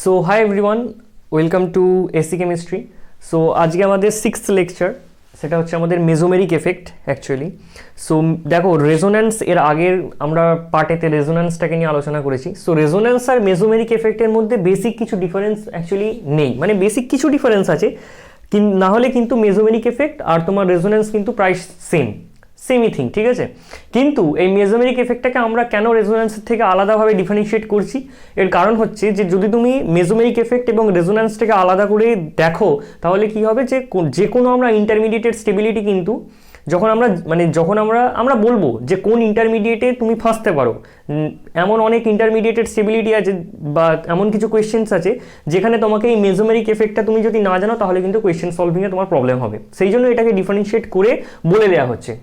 So hi everyone, welcome to AC chemistry. So আজকে আমাদের sixth lecture, সেটা হচ্ছে আমাদের মেজোমেরিক এফেক্ট অ্যাকচুয়ালি। সো দেখো, রেজোন্যান্স এর আগের আমরা পার্টেতে রেজোন্যান্সটাকে নিয়ে আলোচনা করেছি। সো রেজোন্যান্স আর মেজোমেরিক এফেক্টের মধ্যে বেসিক কিছু ডিফারেন্স অ্যাকচুয়ালি নেই, মানে বেসিক কিছু ডিফারেন্স আছে, না হলে কিন্তু মেজোমেরিক এফেক্ট আর তোমার রেজোন্যান্স কিন্তু প্রায় সেমই থিং, ঠিক আছে। কিন্তু এই মেজোমেরিক এফেক্টটাকে আমরা কেন রেজোন্যান্সের থেকে আলাদাভাবে ডিফারেন্সিয়েট করছি, এর কারণ হচ্ছে যে যদি তুমি মেজোমেরিক এফেক্ট এবং রেজোন্যান্সটাকে আলাদা করে দেখো, তাহলে কি হবে যে কোনো আমরা ইন্টারমিডিয়েটের স্টেবিলিটি কিন্তু যখন আমরা বলবো যে কোন ইন্টারমিডিয়েটে তুমি ফাঁসতে পারো, এমন অনেক ইন্টারমিডিয়েটের স্টেবিলিটি আছে বা এমন কিছু কোয়েশ্চেন্স আছে যেখানে তোমাকে এই মেজোমেরিক এফেক্টটা তুমি যদি না জানো তাহলে কিন্তু কোয়েশ্চেন সলভিংয়ে তোমার প্রবলেম হবে। সেই জন্য এটাকে ডিফারেন্সিয়েট করে বলে দেওয়া হচ্ছে।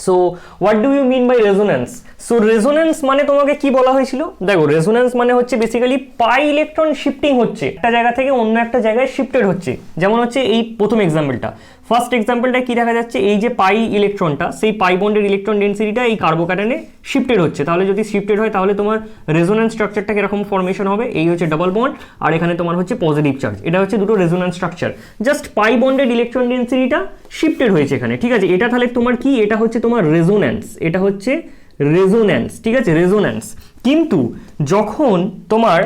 So what do you mean by resonance? So resonance মানে তোমাকে কি বলা হয়েছিল? দেখো, রেজোন্যান্স মানে হচ্ছে বেসিক্যালি পাই ইলেকট্রন শিফটিং হচ্ছে, একটা জায়গা থেকে অন্য একটা জায়গায় শিফটেড হচ্ছে। যেমন হচ্ছে এই প্রথম এক্সাম্পলটা, ফার্স্ট এক্সাম্পলটা কি দেখা যাচ্ছে, এই যে পাই ইলেকট্রনটা, সেই পাই বন্ডের ইলেকট্রন ডেন্সিটিটা এই কার্বোক্যাটায়নে শিফটেড হচ্ছে। তাহলে যদি শিফটেড হয় তাহলে তোমার রেজোন্যান্স স্ট্রাকচারটা কিরকম ফর্মেশন হবে? এই হচ্ছে ডাবল বন্ড আর এখানে তোমার হচ্ছে পজিটিভ চার্জ। এটা হচ্ছে দুটো রেজোন্যান্স স্ট্রাকচার, জাস্ট পাই বন্ডের ইলেকট্রন ডেন্সিটিটা শিফটেড হয়েছে এখানে, ঠিক আছে। এটা তাহলে তোমার কি? এটা হচ্ছে তোমার রেজোন্যান্স, এটা হচ্ছে রেজোন্যান্স, ঠিক আছে, রেজোন্যান্স। কিন্তু যখন তোমার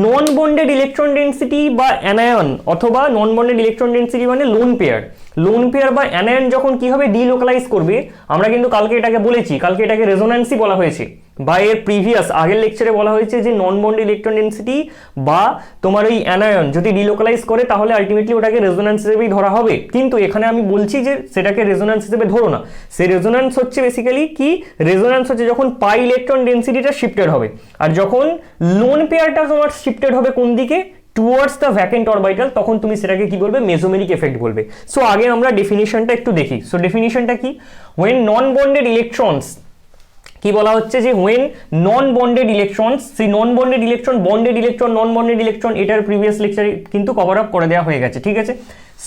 নন বন্ডেড ইলেকট্রন ডেন্সিটি বা অ্যানায়ন অথবা নন বন্ডেড ইলেকট্রন ডেন্সিটি মানে লোন পেয়ার বা অ্যানায়ন যখন কি হবে ডিলোকালাইজ করবে, আমরা কিন্তু কালকে এটাকে বলেছি, কালকে এটাকে রেজোন্যান্সই বলা হয়েছে, বা এর প্রিভিয়াস আগের লেকচারে বলা হয়েছে যে নন বন্ডেড ইলেকট্রন ডেন্সিটি বা তোমার ওই অ্যানায়ন যদি ডিলোকালাইজ করে তাহলে আলটিমেটলি ওটাকে রেজোন্যান্স হিসেবেই ধরা হবে। কিন্তু এখানে আমি বলছি যে সেটাকে রেজোন্যান্স হিসেবে ধরো না। সেই রেজোন্যান্স হচ্ছে বেসিক্যালি কি? রেজোন্যান্স হচ্ছে যখন পাই ইলেকট্রন ডেন্সিটিটা শিফটেড হবে, আর যখন লোন পেয়ারটা তোমার শিফটেড হবে কোন দিকে? টুয়ার্ডস দ্য ভ্যাকেন্ট অরবিটাল, তখন তুমি সেটাকে কি বলবে? মেজোমেরিক এফেক্ট বলবে। সো আগে আমরা ডেফিনিশনটা একটু দেখি। সো ডেফিনিশনটা কি? হোয়েন নন বন্ডেড ইলেকট্রনস, কি বলা হচ্ছে যে হোয়েন নন বন্ডেড ইলেকট্রনস, সেই নন বন্ডেড ইলেকট্রন, বন্ডেড ইলেকট্রন, নন বন্ডেড ইলেকট্রন, এটার প্রিভিয়াস লেকচারে কিন্তু কভার আপ করে দেওয়া হয়ে গেছে, ঠিক আছে।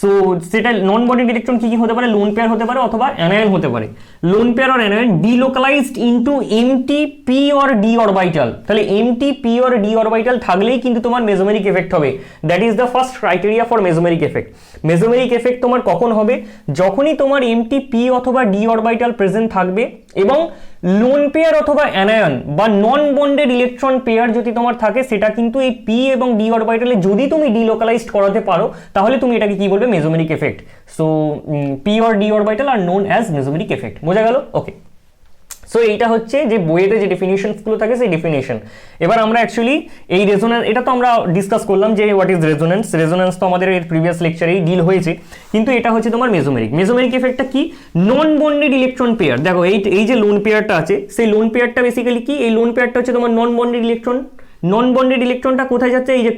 সো সেটা নন বন্ডেড ইলেকট্রন কি হতে পারে? লোন পেয়ার হতে পারে অথবা অ্যানায়ন হতে পারে। লোন পেয়ার আর anion delocalized into empty p or d orbital. তাহলে empty p or d orbital থাকলেই কিন্তু তোমার মেজোমেরিক এফেক্ট হবে। That is the first criteria for mesomeric effect. Mesomeric effect তোমার কখন হবে? যখনই তোমার এমটি পি অথবা ডি অরবিটাল প্রেজেন্ট থাকবে এবং লোন পেয়ার অথবা অ্যানায়ন বা নন বন্ডেড ইলেকট্রন পেয়ার যদি তোমার থাকে, সেটা কিন্তু এই পি এবং ডি অরবিটালে যদি তুমি ডিলোকালাইজড করাতে পারো তাহলে তুমি এটাকে কি বলবে? Mesomeric effect. So p or d orbital are known as mesomeric effect. বোঝা গেল? ওকে। সো এইটা হচ্ছে যে বইয়েতে যে ডেফিনিশনসগুলো থাকে সেই ডেফিনেশন। এবার আমরা অ্যাকচুয়ালি এই রেজোন্যান্স, এটা তো আমরা ডিসকাস করলাম যে হোয়াট ইজ রেজোন্যান্স। রেজোন্যান্স তো আমাদের এর প্রিভিয়াস লেকচারেই ডিল হয়েছে, কিন্তু এটা হচ্ছে তোমার মেজোমেরিক। মেজোমেরিক এফেক্টটা কি? নন বন্ডেড ইলেকট্রন পেয়ার, দেখো এই যে লোন পেয়ারটা আছে, সেই লোন পেয়ারটা বেসিক্যালি কি? এই লোন পেয়ারটা হচ্ছে তোমার নন বন্ডেড ইলেকট্রন। নন বন্ডেড ইলেকট্রনটা কোথায় যাচ্ছে? এই যে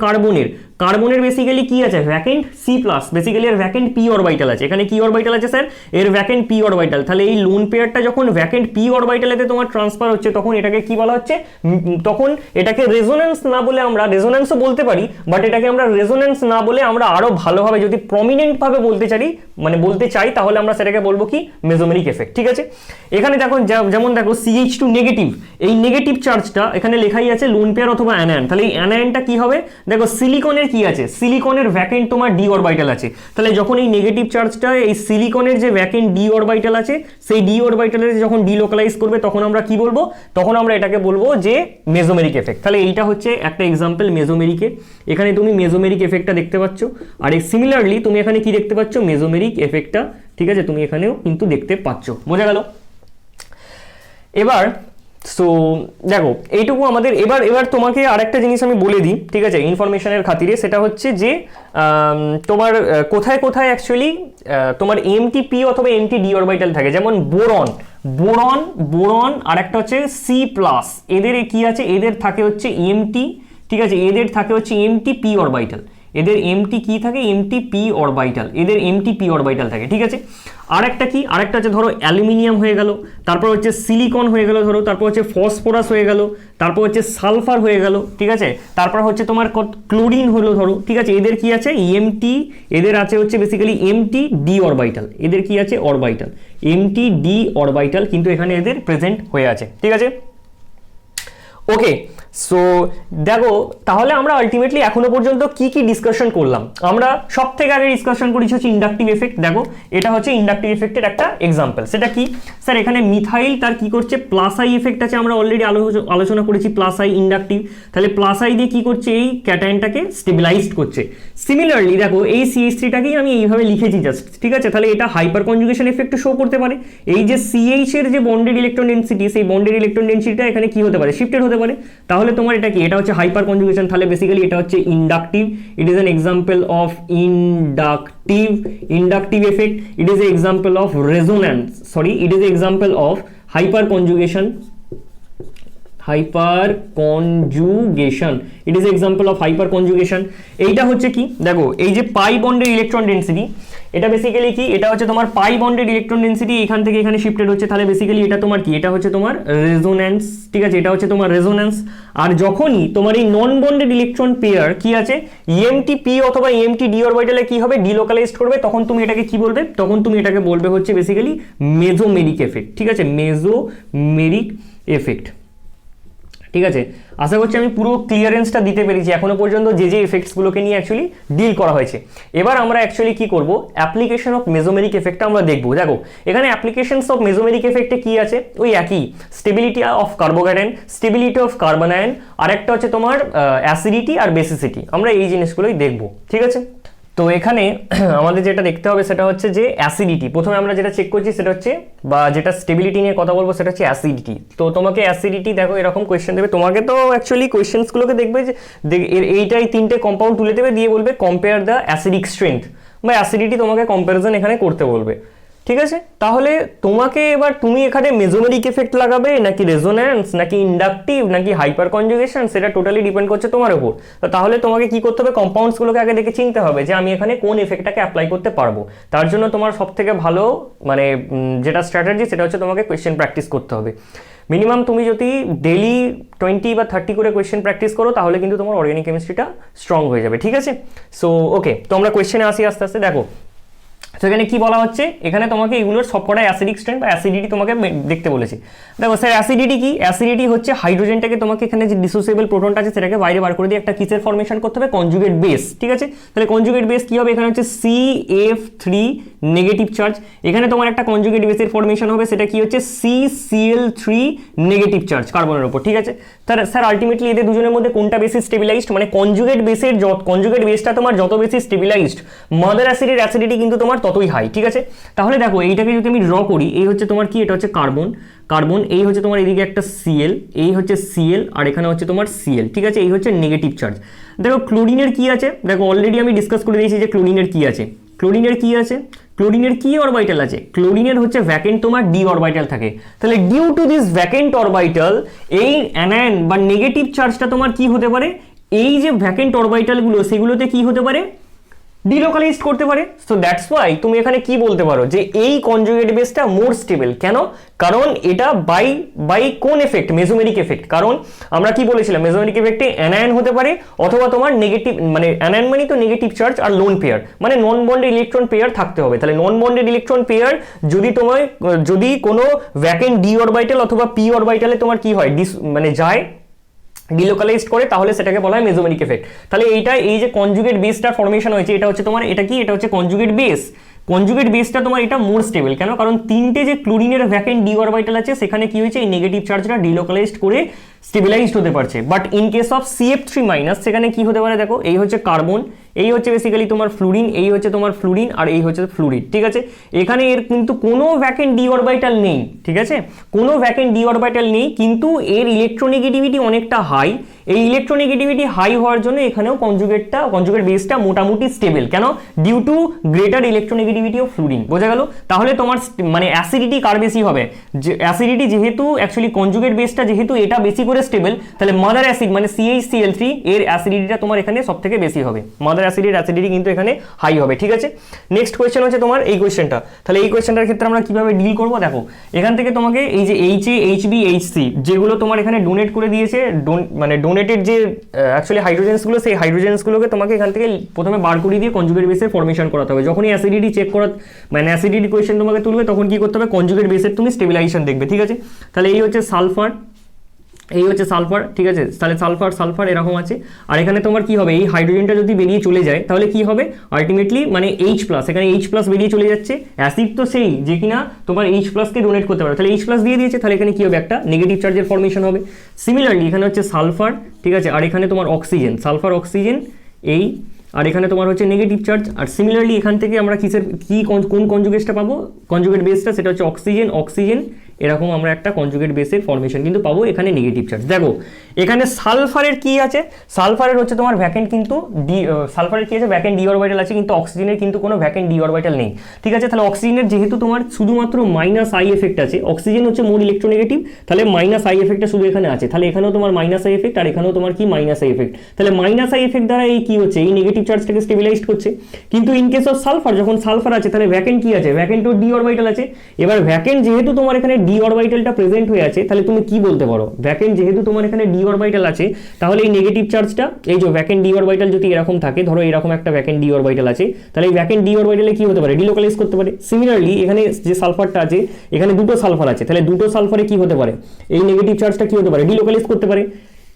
কার্বনের বেসিক্যালি কি আছে? ভ্যাকেন্ট সি প্লাস, বেসিক্যালি এর ভ্যাকেন্ট পি অরবিটাল আছে। এখানে কি অরবিটাল আছে স্যার? এর ভ্যাকেন্ট পি অরবিটাল। তাহলে এই লোন পেয়ারটা যখন ভ্যাকেন্ট পি অরবিটালেতে তোমার ট্রান্সফার হচ্ছে, তখন এটাকে কি বলা হচ্ছে? তখন এটাকে রেজোন্যান্স না বলে, আমরা রেজোন্যান্সও বলতে পারি, বাট এটাকে আমরা রেজোন্যান্স না বলে আমরা আরো ভালোভাবে যদি প্রমিনেন্ট ভাবে বলতে চাই তাহলে আমরা সেটাকে বলবো কি? মেজোমেরিক এফেক্ট, ঠিক আছে। এখানে দেখো, যেমন দেখো CH2 নেগেটিভ, এই নেগেটিভ চার্জটা এখানে লেখাই আছে লোন পেয়ার অথবা অ্যানায়ন। তাহলে এই অ্যানায়নটা কি হবে? দেখো সিলিকনের কি আছে? সিলিকনের ভ্যাকেন্ট তোমার ডি অরবিটাল আছে। তাহলে যখন এই নেগেটিভ চার্জটা এই সিলিকনের যে ভ্যাকেন্ট ডি অরবিটাল আছে, সেই ডি অরবিটালে যখন ডিলোকালাইজ করবে তখন আমরা কি বলবো? তখন আমরা এটাকে বলবো যে মেজোমেরিক এফেক্ট। তাহলে এইটা হচ্ছে একটা এক্সাম্পল মেজোমেরিকের। এখানে তুমি মেজোমেরিক এফেক্টটা দেখতে পাচ্ছ, আর সিমিলারলি তুমি এখানে কি দেখতে পাচ্ছ? মেজোমেরিক এফেক্টটা, ঠিক আছে, তুমি এখানেও কিন্তু দেখতে পাচ্ছ। বোঝা গেল? এবার সো দেখো, এইটুকু আমাদের। এবার তোমাকে আরেকটা জিনিস আমি বলে দিই, ঠিক আছে, ইনফরমেশনের খাতিরে। সেটা হচ্ছে যে তোমার কোথায় কোথায় অ্যাকচুয়ালি তোমার এমটিপি অথবা এমটিডি অরবিটাল থাকে। যেমন বোরন আর একটা হচ্ছে সি প্লাস, এদের কি আছে? এদের থাকে হচ্ছে এমটি, ঠিক আছে, এদের থাকে হচ্ছে এমটিপি অরবিটাল। এদের এমটি কি থাকে? এমটিপি অরবিটাল, এদের এমটিপি অরবিটাল থাকে, ঠিক আছে। আরেকটা কি? আরেকটা হচ্ছে ধরো অ্যালুমিনিয়াম হয়ে গেল, তারপর হচ্ছে সিলিকন হয়ে গেল ধরো, তারপর হচ্ছে ফসফরাস হয়ে গেল, তারপর হচ্ছে সালফার হয়ে গেল, ঠিক আছে, তারপর হচ্ছে তোমার ক্লোরিন হলো ধরো, ঠিক আছে। এদের কি আছে? এমটি, এদের আছে হচ্ছে বেসিক্যালি এমটি ডি অরবিটাল। এদের কি আছে? অরবিটাল, এমটি ডি অরবিটাল কিন্তু এখানে এদের প্রেজেন্ট হয়ে আছে, ঠিক আছে। ওকে, সো দেখো তাহলে আমরা আলটিমেটলি এখনো পর্যন্ত কি কি ডিসকাশন করলাম। আমরা সব থেকে আগে ডিসকাশন করেছি হচ্ছে ইন্ডাকটিভ এফেক্ট। দেখো এটা হচ্ছে ইন্ডাকটিভ এফেক্টের একটা এক্সাম্পল। সেটা কি স্যার, এখানে মিথাইল তার কি করছে, প্লাস আই এফেক্ট আছে, আমরা অলরেডি আলোচনা করেছি প্লাস আই ইন্ডাকটিভ। তাহলে প্লাস আই দিয়ে কি করছে, এই ক্যাটায়নটাকে স্টেবিলাইজড করছে। সিমিলারলি দেখো এই CH3টাকেই আমি এইভাবে লিখেছি জাস্ট, ঠিক আছে। তাহলে এটা হাইপার কনজুগেশন এফেক্ট শো করতে পারে। এই যে CH এর যে বন্ডেড ইলেকট্রন ডেনসিটি, সেই বন্ডেড ইলেকট্রন ডেনসিটিটা এখানে কি হতে পারে, শিফটেড হতে পারে। তাহলে তোমার এটা কি, এটা হচ্ছে হাইপার কনজুগেশন। তাহলে বেসিক্যালি এটা হচ্ছে inductive. It is an example of inductive effect. It is a example of resonance, sorry, it is a example of hyper conjugation. It is example of hyper conjugation. এইটা হচ্ছে কি, দেখো এই যে পাই বন্ডের ইলেকট্রন ডেন্সিটি, এটা বেসিক্যালি কি, এটা হচ্ছে তোমার পাই বন্ডেড ইলেকট্রন ডেন্সিটি এখান থেকে এখানে শিফটেড হচ্ছে। তাহলে বেসিক্যালি এটা তোমার কি, এটা হচ্ছে তোমার রেজোন্যান্স, ঠিক আছে, এটা হচ্ছে তোমার রেজোন্যান্স। আর যখনই তোমার এই নন বন্ডেড ইলেকট্রন পেয়ার কি আছে, EMT-p অথবা EMT-d অরবিটালে কি হবে, ডিলোকালাইজড করবে, তখন তুমি এটাকে কি বলবে, তখন তুমি এটাকে বলবে হচ্ছে বেসিক্যালি মেজোমেরিক এফেক্ট, ঠিক আছে, মেজোমেরিক এফেক্ট। ঠিক আছে, আশা করছি আমি পুরো ক্লিয়ারেন্সটা দিতে পেরেছি এখনো পর্যন্ত যে এফেক্টসগুলোকে নিয়ে অ্যাকচুয়ালি ডিল করা হয়েছে। এবার আমরা অ্যাকচুয়ালি কি করব, অ্যাপ্লিকেশন অফ মেজোমেরিক এফেক্টটা আমরা দেখব। দেখো এখানে অ্যাপ্লিকেশনস অফ মেজোমেরিক এফেক্টে কি আছে, ওই একই, stability of carbocation, stability of carbon ion, আর একটা হচ্ছে তোমার অ্যাসিডিটি আর বেসিসিটি। আমরা এই জিনিসগুলোই দেখব, ঠিক আছে। তো এখানে আমাদের যেটা দেখতে হবে সেটা হচ্ছে যে অ্যাসিডিটি। প্রথমে আমরা যেটা চেক করছি সেটা হচ্ছে, বা যেটা স্টেবিলিটি নিয়ে কথা বলবো সেটা হচ্ছে অ্যাসিডিটি। তো তোমাকে অ্যাসিডিটি দেখো এরকম কোয়েশ্চেন দেবে, তোমাকে তো অ্যাকচুয়ালি কোয়েশ্চেন্সগুলোকে দেখবে যে এইটাই তিনটে কম্পাউন্ড তুলে দেবে, দিয়ে বলবে কম্পেয়ার দ্য অ্যাসিডিক স্ট্রেংথ বা অ্যাসিডিটি, তোমাকে কম্প্যারিজন এখানে করতে বলবে, ঠিক আছে। তাহলে তোমাকে এবার তুমি এখানে মেজোমেরিক এফেক্ট লাগাবে নাকি রেজোন্যান্স নাকি ইন্ডাকটিভ নাকি হাইপার কনজুগেশন, সেটা টোটালি ডিপেন্ড করছে তোমার উপর। তাহলে তোমাকে কি করতে হবে, কম্পাউন্ডসগুলোকে আগে দেখে চিনতে হবে যে আমি এখানে কোন এফেক্টটাকে অ্যাপ্লাই করতে পারবো। তার জন্য তোমার সব থেকে ভালো মানে যেটা স্ট্র্যাটেজি সেটা হচ্ছে তোমাকে কোয়েশ্চেন প্র্যাকটিস করতে হবে। মিনিমাম তুমি যদি ডেইলি 20 বা 30 করে কোয়েশ্চেন প্র্যাকটিস করো তাহলে কিন্তু তোমার অর্গানিক কেমিস্ট্রিটা স্ট্রং হয়ে যাবে, ঠিক আছে। সো ওকে, তো আমরা কোয়েশ্চেনে আসি আস্তে আস্তে। দেখো তো এখানে কি বলা হচ্ছে, এখানে তোমাকে এগুলোর সবকটা অ্যাসিডিক স্ট্রেংথ বা অ্যাসিডিটি তোমাকে দেখতে বলেছি। দেখো স্যার অ্যাসিডিটি কি, অ্যাসিডিটি হচ্ছে হাইড্রোজেনটাকে তোমাকে এখানে যে ডিসোসিয়েবল প্রোটনটা আছে সেটাকে বাইরে বার করে দিয়ে একটা কিসের ফর্মেশন করতে হবে, কনজুগেট বেস, ঠিক আছে। তাহলে কনজুগেট বেস কি হবে, এখানে হচ্ছে CF3 নেগেটিভ চার্জ, এখানে তোমার একটা কনজুগেট বেসের ফর্মেশন হবে, সেটা কি হচ্ছে CCl3 নেগেটিভ চার্জ কার্বনের উপর, ঠিক আছে। তাহলে স্যার আলটিমেটলি এদের দুজনের মধ্যে কোনটা বেশি স্টেবিলাইজড, মানে কনজুগেট বেসটা তোমার যত বেশি স্টেবিলাইজড, মাদার অ্যাসিডের অ্যাসিডিটি কিন্তু তোমার ততই হাই, ঠিক আছে। তাহলে দেখো এইটাকে যদি আমি ড্র করি, এই হচ্ছে তোমার কি, এটা হচ্ছে কার্বন, এই হচ্ছে তোমার এদিকে একটা Cl, এই হচ্ছে Cl, আর এখানে হচ্ছে তোমার Cl, ঠিক আছে, এই হচ্ছে নেগেটিভ চার্জ। দেখো ক্লোরিনের কি আছে, দেখো অলরেডি আমি ডিসকাস করে দিয়েছি যে ক্লোরিনের কি আছে, ক্লোরিনের কি অরবিটাল আছে, ক্লোরিনের হচ্ছে ভ্যাকেন্ট তোমার d অরবিটাল থাকে। তাহলে due to this vacant orbital এই অ্যানায়ন বা নেগেটিভ চার্জটা তোমার কি হতে পারে, এই যে ভ্যাকেন্ট অরবিটালগুলো সেগুলোতে কি হতে পারে, ডিলোকালাইজড করতে পারে। সো দ্যাটস ওয়াই তুমি এখানে কি বলতে পারো যে এই কনজুগেট বেসটা মোর স্টেবল। কেন, কারণ এটা বাই কোন এফেক্ট, মেজোমেরিক এফেক্ট। কারণ আমরা কি বলেছিলাম, মেজোমেরিক এফেক্টে অ্যানায়ন হতে পারে অথবা তোমার নেগেটিভ, মানে অ্যানায়ন মানে তো নেগেটিভ চার্জ আর লোন পেয়ার, মানে নন বন্ডেড ইলেকট্রন পেয়ার থাকতে হবে। তাহলে নন বন্ডেড ইলেকট্রন পেয়ার যদি কোনো ভ্যাকেন্ট d অরবিটাল অথবা p অরবিটালে তোমার কি হয়, মানে যায় ডিলোকালাইজড করে, তাহলে সেটাকে বলা হয় মেজোমেরিক এফেক্ট। তাহলে এই যে কনজুগেট বেসটার ফর্মেশন হয়েছে, এটা হচ্ছে তোমার, এটা কি, এটা হচ্ছে কনজুগেট বেসটা তোমার এটা মোর স্টেবল। কেন, কারণ তিনটে যে ক্লোরিনের ভ্যাকেন্ট d অরবিটাল আছে সেখানে কি হয়েছে, এই নেগেটিভ চার্জটা ডিলোকালাইজড করে স্টেবিলাইজড হতে পারছে। But in case of CF3- সেখানে কি হতে পারে, দেখো এই হচ্ছে কার্বন, এই হচ্ছে বেসিক্যালি তোমার ফ্লুরিন, এই হচ্ছে তোমার ফ্লুরিন, আর এই হচ্ছে ফ্লুরিড, ঠিক আছে। এখানে এর কিন্তু কোনো ভ্যাকেন্ট d অরবিটাল নেই, ঠিক আছে, কোনো ভ্যাকেন্ট d অরবিটাল নেই, কিন্তু এর ইলেকট্রোনেগেটিভিটি অনেকটা হাই। এই ইলেকট্রোনেগেটিভিটি হাই হওয়ার জন্য এখানেও কনজুগেট বেসটা মোটামুটি স্টেবল। কেন, due to greater electronegativity of fluorine, বোঝা গেল। তাহলে তোমার মানে অ্যাসিডিটি কার বেশি হবে, যে অ্যাসিডিটি যেহেতু অ্যাকচুয়ালি কনজুগেট বেসটা যেহেতু এটা বেশি করে স্টেবল, তাহলে মাদার অ্যাসিড মানে CHCl3 এর অ্যাসিডিটিটা তোমার এখানে সব থেকে বেশি হবে, মাদার অ্যাসিডের অ্যাসিডিটি কিন্তু এখানে হাই হবে, ঠিক আছে। নেক্সট কোয়েশ্চেন হচ্ছে তোমার এই কোয়েশ্চেনটা। তাহলে এই কোয়েশ্চেনটার ক্ষেত্রে আমরা কিভাবে ডিল করবো, দেখো এখান থেকে তোমাকে এই যে HA HB HC যেগুলো তোমার এখানে ডোনেট করে দিয়েছে, মানে ডোনেটেড যে অ্যাকচুয়ালি হাইড্রোজেন্সগুলো, সেই হাইড্রোজেন্সগুলোকে তোমাকে এখান থেকে প্রথমে বার করে দিয়ে কনজুগেট বেসের ফর্মেশন করাতে হবে। যখনই অ্যাসিডিটি চেক করা, মানে অ্যাসিডিটি কোয়েশ্চেন তোমাকে তুলবে, তখন কি করতে হবে, কনজুগেট বেসের তুমি স্টেবিলাইজেশন দেখবে, ঠিক আছে। তাহলে এই হচ্ছে সালফার, এই হচ্ছে সালফার, ঠিক আছে, তাহলে সালফার সালফার এরকম আছে। আর এখানে তোমার কি হবে, এই হাইড্রোজেনটা যদি বেরিয়ে চলে যায় তাহলে কি হবে আলটিমেটলি, মানে H+, এখানে H+ বেরিয়ে চলে যাচ্ছে। অ্যাসিড তো সেই যে কিনা তোমার H+ কে ডোনেট করতে পারে, তাহলে H+ দিয়ে দিয়েছে, তাহলে এখানে কি হবে, একটা নেগেটিভ চার্জের ফর্মেশন হবে। সিমিলারলি এখানে হচ্ছে সালফার, ঠিক আছে, আর এখানে তোমার অক্সিজেন, সালফার অক্সিজেন এই, আর এখানে তোমার হচ্ছে নেগেটিভ চার্জ। আর সিমিলারলি এখান থেকে আমরা কোন কনজুগেটটা পাবো, কনজুগেট বেসটা, সেটা হচ্ছে অক্সিজেন অক্সিজেন, এরকম আমরা একটা কনজুগেট বেসের ফর্মেশন কিন্তু পাবো এখানে নেগেটিভ চার্জ। দেখো এখানে সালফারের কি আছে, সালফারের হচ্ছে তোমার ভ্যাকেন্ট কিন্তু সালফারের কি আছে, ভ্যাকেন্ট ডি অরবিটাল আছে, কিন্তু অক্সিজেনের কিন্তু কোনো ভ্যাকেন্ট ডি অরবিটাল নেই, ঠিক আছে। তাহলে অক্সিজেনের যেহেতু তোমার শুধুমাত্র -I এফেক্ট আছে, অক্সিজেন হচ্ছে মোর ইলেকট্রোনেগেটিভ, তাহলে -I এফেক্টটা শুধু এখানে আছে, তাহলে এখানেও তোমার -I এফেক্ট, আর এখানেও তোমার কি -I এফেক্ট, তাহলে -I এফেক্ট দ্বারা এই কি হচ্ছে, এই নেগেটিভ চার্জটাকে স্টেবিলাইজ করছে। কিন্তু ইন কেস অফ সালফার, যখন সালফার আছে তাহলে ভ্যাকেন্ট কি আছে, ভ্যাকেন্ট ডি অরবিটাল আছে। এবার ভ্যাকেন্ট যেহেতু তোমার এখানে ডি অরবিটালটা প্রেজেন্ট হয়ে আছে, তাহলে তুমি কি বলতে পারো, ভ্যাকেন্ট যেহেতু তোমার এখানে ডি অরবিটাল আছে, তাহলে এই নেগেটিভ চার্জটা, এই যে ভ্যাকেন্ট ডি অরবিটাল যদি এরকম থাকে, ধরো এরকম একটা ভ্যাকেন্ট ডি অরবিটাল আছে, তাহলে এই ভ্যাকেন্ট ডি অরবিটালে কি হতে পারে, ডিলোকালাইজ করতে পারে। সিমিলারলি এখানে যে সালফারটা আছে, এখানে দুটো সালফার আছে, তাহলে দুটো সালফারে কি হতে পারে, এই নেগেটিভ চার্জটা কি হতে পারে, ডিলোকালাইজ করতে পারে।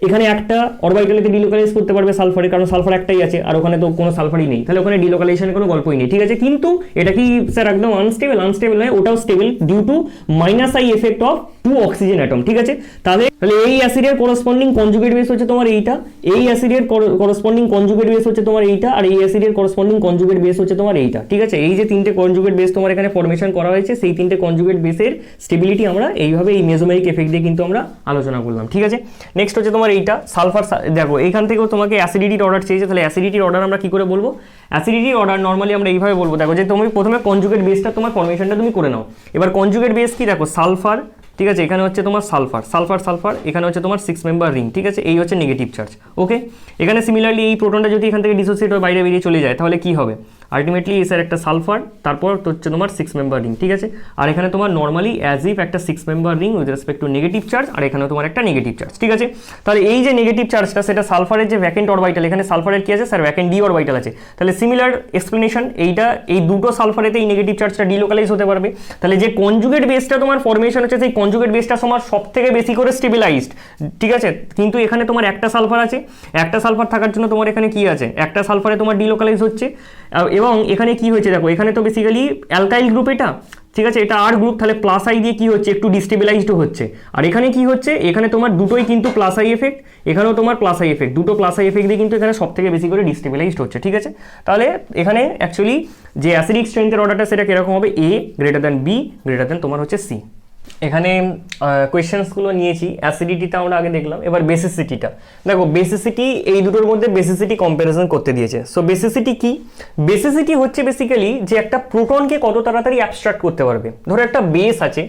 এখানে একটা অরবিটালেতে ডিলোকালাইজ করতে পারবে সালফারে, কারণ সালফার একটাই আছে, আর ওখানে তো কোনো সালফারই নেই, তাহলে ওখানে ডিলোকালাইজেশনের কোনো গল্পই নেই, ঠিক আছে। কিন্তু এটা কি স্যার একদম আনস্টেবল নয়, ওটাও stable due to -I effect of 2 oxygen atom, ঠিক আছে। তাহলে এই অ্যাসিডের করসপন্ডিং কনজুগেট বেস হচ্ছে তোমার এইটা, এই অ্যাসিডের করসপন্ডিং কনজুগেট বেস হচ্ছে তোমার এইটা, আর এই অ্যাসিডের করসপন্ডিং কনজুগেট বেস হচ্ছে তোমার এইটা, ঠিক আছে। এই যে তিনটে কনজুগেট বেস তোমার এখানে ফর্মেশন করা হয়েছে, সেই তিনটে কনজুগেট বেসের স্টেবিলিটি আমরা এইভাবে এই মেসোমেরিক এফেক্ট দিয়ে কিন্তু আমরা আলোচনা করলাম, ঠিক আছে। নেক্সট হচ্ছে তোমার এইটা সালফার। দেখো এইখান থেকেও তোমাকে অ্যাসিডিটির অর্ডার চেয়েছে, তাহলে অ্যাসিডিটির অর্ডার আমরা কি করে বলবো, অ্যাসিডিটির অর্ডার নর্মালি আমরা এইভাবে বলবো। দেখো যে তুমি প্রথমে কনজুগেট বেসটা তোমার ফর্মেশনটা তুমি করে নাও। এবার কনজুগেট বেস কি, দেখো সালফার, ঠিক আছে, এখানে হচ্ছে তোমার সালফার সালফার সালফার, এখানে হচ্ছে তোমার 6 মেম্বার রিং, ঠিক আছে, এই হচ্ছে নেগেটিভ চার্জ, ওকে। এখানে সিমিলারলি এই প্রোটনটা যদি এখান থেকে ডিসোসিয়েট হয়ে বাইরে বেরিয়ে চলে যায়, তাহলে কি হবে, আলটিমেটলি এসের একটা সালফার, তারপর তো হচ্ছে তোমার 6 মেম্বার রিং, ঠিক আছে। আর এখানে তোমার নর্মালি অ্যাজ ইফ একটা 6 member ring with respect to negative charge, আর এখানেও তোমার একটা নেগেটিভ চার্জ, ঠিক আছে। তাহলে এই যে নেগেটিভ চার্জটা, সেটা সালফারের যে ভ্যাকেন্ট অরবিটাল, এখানে সালফারের কি আছে স্যার, ভ্যাকেন্ট ডি অরবিটাল আছে, তাহলে সিমিলার এক্সপ্লেনেশন, এইটা এই দুটো সালফারেতে এই নেগেটিভ চার্জটা ডিলোকালাইজ হতে পারবে। তাহলে যে কনজুগেট বেসটা তোমার ফর্মেশন হচ্ছে, সেই কনজুগেট বেসটা তোমার সব থেকে বেশি করে স্টেবিলাইজড, ঠিক আছে। কিন্তু এখানে তোমার একটা সালফার আছে, একটা সালফার থাকার জন্য তোমার এখানে কি আছে, একটা সালফারে তোমার ডিলোকালাইজ হচ্ছে। এবং এখানে কি হয়েছে দেখো, এখানে তো বেসিক্যালি অ্যালকাইল গ্রুপ এটা, ঠিক আছে, এটা আর গ্রুপ, তাহলে +I দিয়ে কি হচ্ছে, একটু ডিস্টেবিলাইজড হচ্ছে। আর এখানে কি হচ্ছে, এখানে তোমার দুটোই কিন্তু +I এফেক্ট, এখানেও তোমার +I এফেক্ট, দুটো +I এফেক্ট দিয়ে কিন্তু এখানে সব থেকে বেশি করে ডিস্টেবিলাইজড হচ্ছে, ঠিক আছে। তাহলে এখানে অ্যাকচুয়ালি যে অ্যাসিডিক স্ট্রেংথের অর্ডারটা সেটা কিরকম হবে, A > B > তোমার হচ্ছে C। এখানে কোয়েশ্চেন্সগুলো নিয়েছি, অ্যাসিডিটিটা আমরা আগে দেখলাম, এবার বেসিসিটিটা দেখো। বেসিসিটি এই দুটোর মধ্যে বেসিসিটি কম্প্যারিজন করতে দিয়েছে। সো বেসিসিটি কি, বেসিসিটি হচ্ছে বেসিক্যালি যে একটা প্রোটনকে কত তাড়াতাড়ি অ্যাবস্ট্রাক্ট করতে পারবে। ধরো একটা বেস আছে,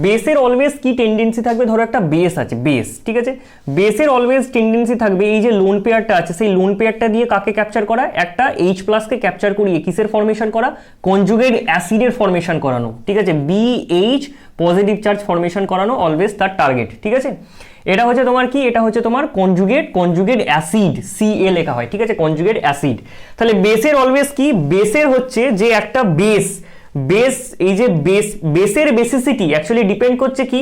বেসের অলওয়েজ কি টেন্ডেন্সি থাকবে, ধরো একটা বেস আছে, বেস, ঠিক আছে, বেসের অলওয়েজ টেন্ডেন্সি থাকবে এই যে লোন পেয়ারটা আছে, সেই লোন পেয়ারটা দিয়ে কাকে ক্যাপচার করা, একটা H+ কে ক্যাপচার করিয়ে কিসের ফর্মেশন করা, কনজুগেট অ্যাসিডের ফর্মেশন করানো, ঠিক আছে, BH পজিটিভ চার্জ ফর্মেশন করানো অলওয়েজ তার টার্গেট, ঠিক আছে। এটা হচ্ছে তোমার কি, এটা হচ্ছে তোমার কনজুগেট অ্যাসিড, CA লেখা হয়, ঠিক আছে, কনজুগেট অ্যাসিড। তাহলে বেসের অলওয়েজ কি, বেসের হচ্ছে যে একটা বেস, এই যে বেসের বেসিসিটি অ্যাকচুয়ালি ডিপেন্ড করছে কি,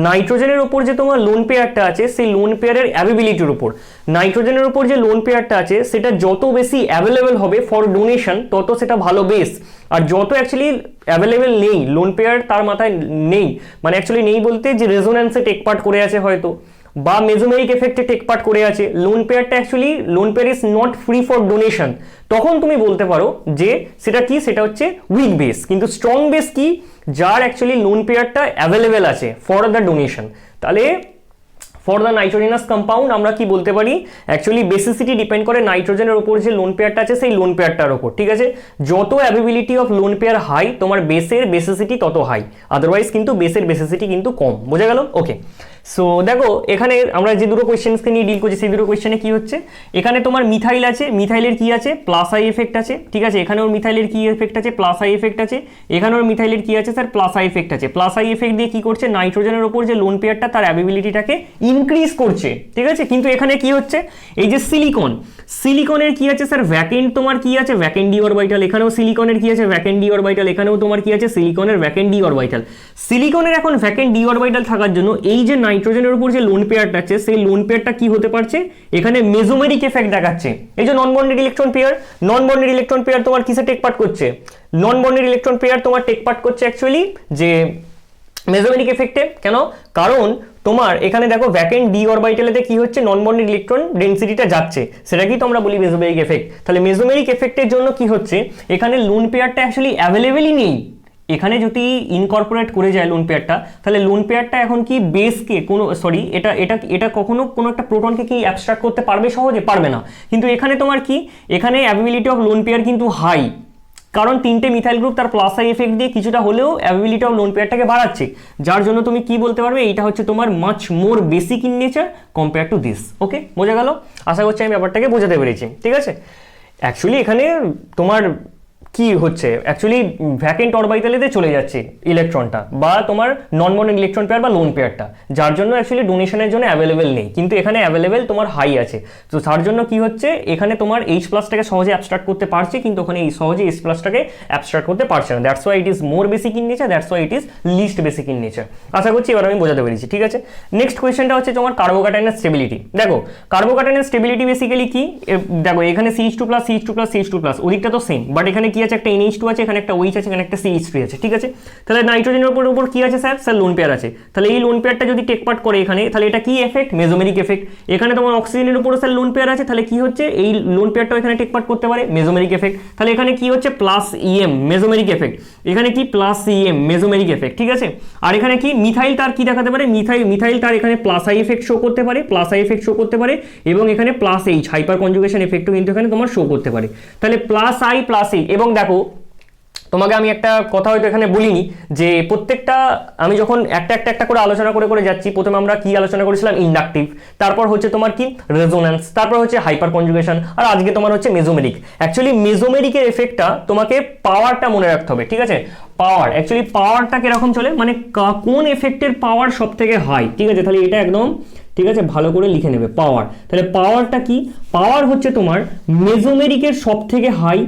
নাইট্রোজেনের উপর যে তোমার লোন পেয়ারটা আছে, সেই লোন পেয়ারের অ্যাভেবিলিটির উপর। নাইট্রোজেনের উপর যে লোন পেয়ারটা আছে, সেটা যত বেশি অ্যাভেলেবেল হবে ফর ডোনেশন, তত সেটা ভালো বেস। আর যত অ্যাকচুয়ালি অ্যাভেলেবেল নেই লোন পেয়ার, তার মাথায় নেই, মানে অ্যাকচুয়ালি নেই বলতে যে রেজোন্যান্সে টেক পার্ট করে আছে হয়তো, বা মেসোমেরিক এফেক্টে টেক পার্ট করে আছে, লোন পেয়ারটা actually lone pair is not free for donation, তখন তুমি বলতে পারো যে সেটা কি, সেটা হচ্ছে উইক বেস। কিন্তু স্ট্রং বেস কি, যার অ্যাকচুয়ালি লোন পেয়ারটা অ্যাভেলেবেল আছে ফর দ্য ডোনেশন। তাহলে ফর দ্য নাইট্রোজেনাস কম্পাউন্ড আমরা কি বলতে পারি, অ্যাকচুয়ালি বেসিসিটি ডিপেন্ড করে নাইট্রোজেনের উপর যে লোন পেয়ারটা আছে, সেই লোন পেয়ারটার উপর, ঠিক আছে। যত availability of lone pair high, তোমার বেসের বেসিসিটি তত হাই, আদারওয়াইজ কিন্তু বেসের বেসিসিটি কিন্তু কম। বোঝা গেল, ওকে। সো দেখো এখানে আমরা যে দুটো কোয়েশ্চেন্সকে নিয়ে ডিল করছি, সেই দুটো কোয়েশ্চেনে কি হচ্ছে, এখানে তোমার মিথাইল আছে, মিথাইলের কি আছে, +I এফেক্ট আছে, ঠিক আছে, এখানেও মিথাইলের কি এফেক্ট আছে, +I এফেক্ট আছে, এখানেও মিথাইলের কি আছে স্যার, +I এফেক্ট আছে। +I এফেক্ট দিয়ে কি করছে, নাইট্রোজেনের উপর যে লোন পেয়ারটা তার অ্যাভেবিলিটিটাকে ইনক্রিজ করছে, ঠিক আছে। কিন্তু এখানে কি হচ্ছে, এই যে সিলিকনের কি আছে স্যার, ভ্যাকেন্ট তোমার কি আছে, ভ্যাকেন্ট ডি অরবিটাল, এখানেও সিলিকনের কি আছে, ভ্যাকেন্ট ডি অরবিটাল, এখানেও তোমার কি আছে, সিলিকনের ভ্যাকেন্ট ডি অরবিটাল। সিলিকনের এখন ভ্যাকেন্ট ডি অরবিটাল থাকার জন্য এই যে নাইট্রোজেনের উপর যে লোন পেয়ারটা আছে সেই লোন পেয়ারটা কি হতে পারছে, এখানে মেজোমেরিক এফেক্ট দেখাচ্ছে। এই যে নন বন্ডেড ইলেকট্রন পেয়ার তোমার কিসে টেক পার্ট করছে, নন বন্ডেড ইলেকট্রন পেয়ার তোমার টেক পার্ট করছে অ্যাকচুয়ালি যে মেজোমেরিক এফেক্টে। কেন? কারণ তোমার এখানে দেখো ভ্যাকেন্ট ডি অরবিটালেতে কি হচ্ছে, নন বন্ডেড ইলেকট্রন ডেনসিটিটা যাচ্ছে, সেটাকেই তো আমরা বলি মেজোমেরিক এফেক্ট। তাহলে মেজোমেরিক এফেক্টের জন্য কি হচ্ছে, এখানে লোন পেয়ারটা অ্যাকচুয়ালি অ্যাভেলেবেলই নেই। এখানে যদি ইনকর্পোরেট করে যায় লোন পেয়ারটা, তাহলে লোন পেয়ারটা এখন কি বেসকে কোনো সরি এটা এটা এটা কখনো কোনো একটা প্রোটনকে কি অ্যাবস্ট্রাক্ট করতে পারবে, সহজে পারবে না। কিন্তু এখানে তোমার কি, এখানে অ্যাবিলিটি অফ লোন পেয়ার কিন্তু হাই, কারণ তিনটে মিথাইল গ্রুপ তার প্লাস আই এফেক্ট দিয়ে কিছুটা হলেও অ্যাবিলিটি অফ লোন পেয়ারটাকে বাড়াচ্ছে, যার জন্য তুমি কি বলতে পারবে, এইটা হচ্ছে তোমার much more basic in nature compare to this. Okay, বোঝা গেল? আশা করছি আমি ব্যাপারটাকে বোঝাতে পেরেছি। ঠিক আছে, অ্যাকচুয়ালি এখানে তোমার কি হচ্ছে, অ্যাকচুয়ালি ভ্যাকেন্ট অরবিটালেতে চলে যাচ্ছে ইলেকট্রনটা, বা তোমার নন বন্ডেড ইলেকট্রন পেয়ার বা লোন পেয়ারটা, যার জন্য অ্যাকচুয়ালি ডোনেশনের জন্য অ্যাভেলেবেল নেই, কিন্তু এখানে অ্যাভেলেবেল তোমার হাই আছে। তো তার জন্য কি হচ্ছে, এখানে তোমার এইচ প্লাসটাকে সহজে অ্যাবস্ট্রাক্ট করতে পারছে, কিন্তু ওখানে এই সহজে এইচ প্লাসটাকে অ্যাবস্ট্রাক্ট করতে পারছে না। That's why it is more basic in nature, that's why it is least basic in nature. আশা করছি এবার আমি বোঝাতে পেরেছি। ঠিক আছে, নেক্সট কোয়েশ্চেনটা হচ্ছে তোমার কার্বোক্যাটায়নের স্টেবিলিটি। দেখো কার্বোক্যাটায়নের স্টেবিলিটি বেসিক্যালি কি, দেখো এখানে CH2+, CH2+, ওদিকটা তো সেম, বাট এখানে কি আছে, একটা NH2 আছে, এখানে একটা OH আছে, এখানে একটা CH3 আছে। ঠিক আছে, তাহলে নাইট্রোজেনের উপর কি আছে স্যার লোন পেয়ার আছে। তাহলে এই লোন পেয়ারটা যদি টেক পার্ট করে এখানে, তাহলে এটা কি এফেক্ট, মেজোমেরিক এফেক্ট। এখানে তোমার অক্সিজেনের উপর স্যার লোন পেয়ার আছে, তাহলে কি হচ্ছে, এই লোন পেয়ারটাও এখানে টেক পার্ট করতে পারে, মেজোমেরিক এফেক্ট। তাহলে এখানে কি হচ্ছে, প্লাস EM মেজোমেরিক এফেক্ট, এখানে কি প্লাস EM মেজোমেরিক এফেক্ট। ঠিক আছে, আর এখানে কি মিথাইল তার কি দেখাতে পারে, মিথাইল তার এখানে প্লাস আই এফেক্ট শো করতে পারে, এবং এখানে প্লাস H হাইপার কনজুগেশন এফেক্টও কিন্তু এখানে তোমার শো করতে পারে। তাহলে প্লাস I প্লাস H, এবং দেখো তোমাকে আমি একটা কথা হয়তো এখানে বলিনি, যে প্রত্যেকটা আমি যখন একটা করে আলোচনা করে যাচ্ছি, প্রথমে আমরা কি আলোচনা করেছিলাম, ইন্ডাকটিভ, তারপর হচ্ছে তোমার কি রেজোন্যান্স, তারপর হচ্ছে হাইপার কনজুগেশন, আর আজকে তোমার হচ্ছে মেজোমেরিক। অ্যাকচুয়ালি মেজোমেরিকের এফেক্টটা তোমাকে পাওয়ারটা মনে রাখতে হবে। ঠিক আছে, পাওয়ার, অ্যাকচুয়ালি পাওয়ারটা কিরকম চলে, মানে কোন এফেক্টের পাওয়ার সব থেকে হাই। ঠিক আছে, তাহলে এটা একদম ঠিক আছে ভালো করে লিখে নেবে পাওয়ার। তাহলে পাওয়ারটা কি, পাওয়ার হচ্ছে তোমার মেজোমেরিকের সব থেকে হাই,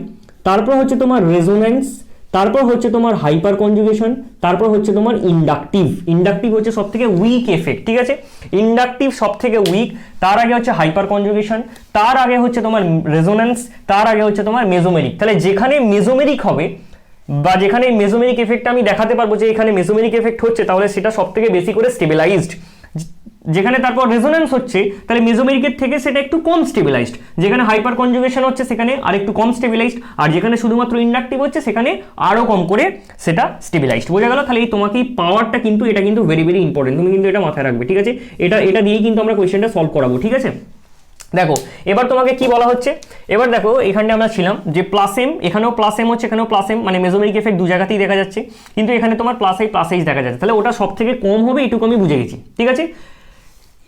তারপর হচ্ছে তোমার রেজোন্যান্স, তারপর হচ্ছে তোমার হাইপার কনজুগেশন, তারপর হচ্ছে তোমার ইন্ডাকটিভ হচ্ছে সব থেকে উইক এফেক্ট। ঠিক আছে, ইন্ডাকটিভ সব থেকে উইক, তার আগে হচ্ছে হাইপার কনজুগেশন, তার আগে হচ্ছে তোমার রেজোন্যান্স, তার আগে হচ্ছে তোমার মেজোমেরিক। তাহলে যেখানে মেজোমেরিক হবে বা যেখানে মেজোমেরিক এফেক্ট আমি দেখাতে পারবো যে এখানে মেজোমেরিক এফেক্ট হচ্ছে, তাহলে সেটা সব থেকে বেশি করে স্টেবিলাইজড। যেখানে তারপর রেজোন্যান্স হচ্ছে, তাহলে মেজোমেরিকের থেকে সেটা একটু কম স্টেবিলাইজড। যেখানে হাইপার কনজুগেশন হচ্ছে সেখানে আরেকটু কম স্টেবিলাইজড, আর যেখানে শুধুমাত্র ইন্ডাকটিভ হচ্ছে সেখানে আরও কম করে সেটা স্টেবিলাইজড। বোঝা গেল? তাহলে এই তোমাকে এই পাওয়ারটা কিন্তু এটা কিন্তু ভেরি ভেরি ইম্পর্টেন্ট, তুমি কিন্তু এটা মাথায় রাখবে। ঠিক আছে, এটা দিয়েই কিন্তু আমরা কোয়েশ্চেনটা সলভ করাবো। ঠিক আছে, দেখো এবার তোমাকে কি বলা হচ্ছে, এবার দেখো এখানে আমরা ছিলাম যে প্লাস এম, এখানেও প্লাস এম হচ্ছে, এখানেও প্লাস এম, মানে মেজোমেরিক এফেক্ট দু জায়গাতেই দেখা যাচ্ছে, কিন্তু এখানে তোমার প্লাস আই প্লাস এইচ দেখা যাচ্ছে। তাহলে ওটা সব থেকে কম হবে, এটুকু আমি বুঝে গেছি। ঠিক আছে,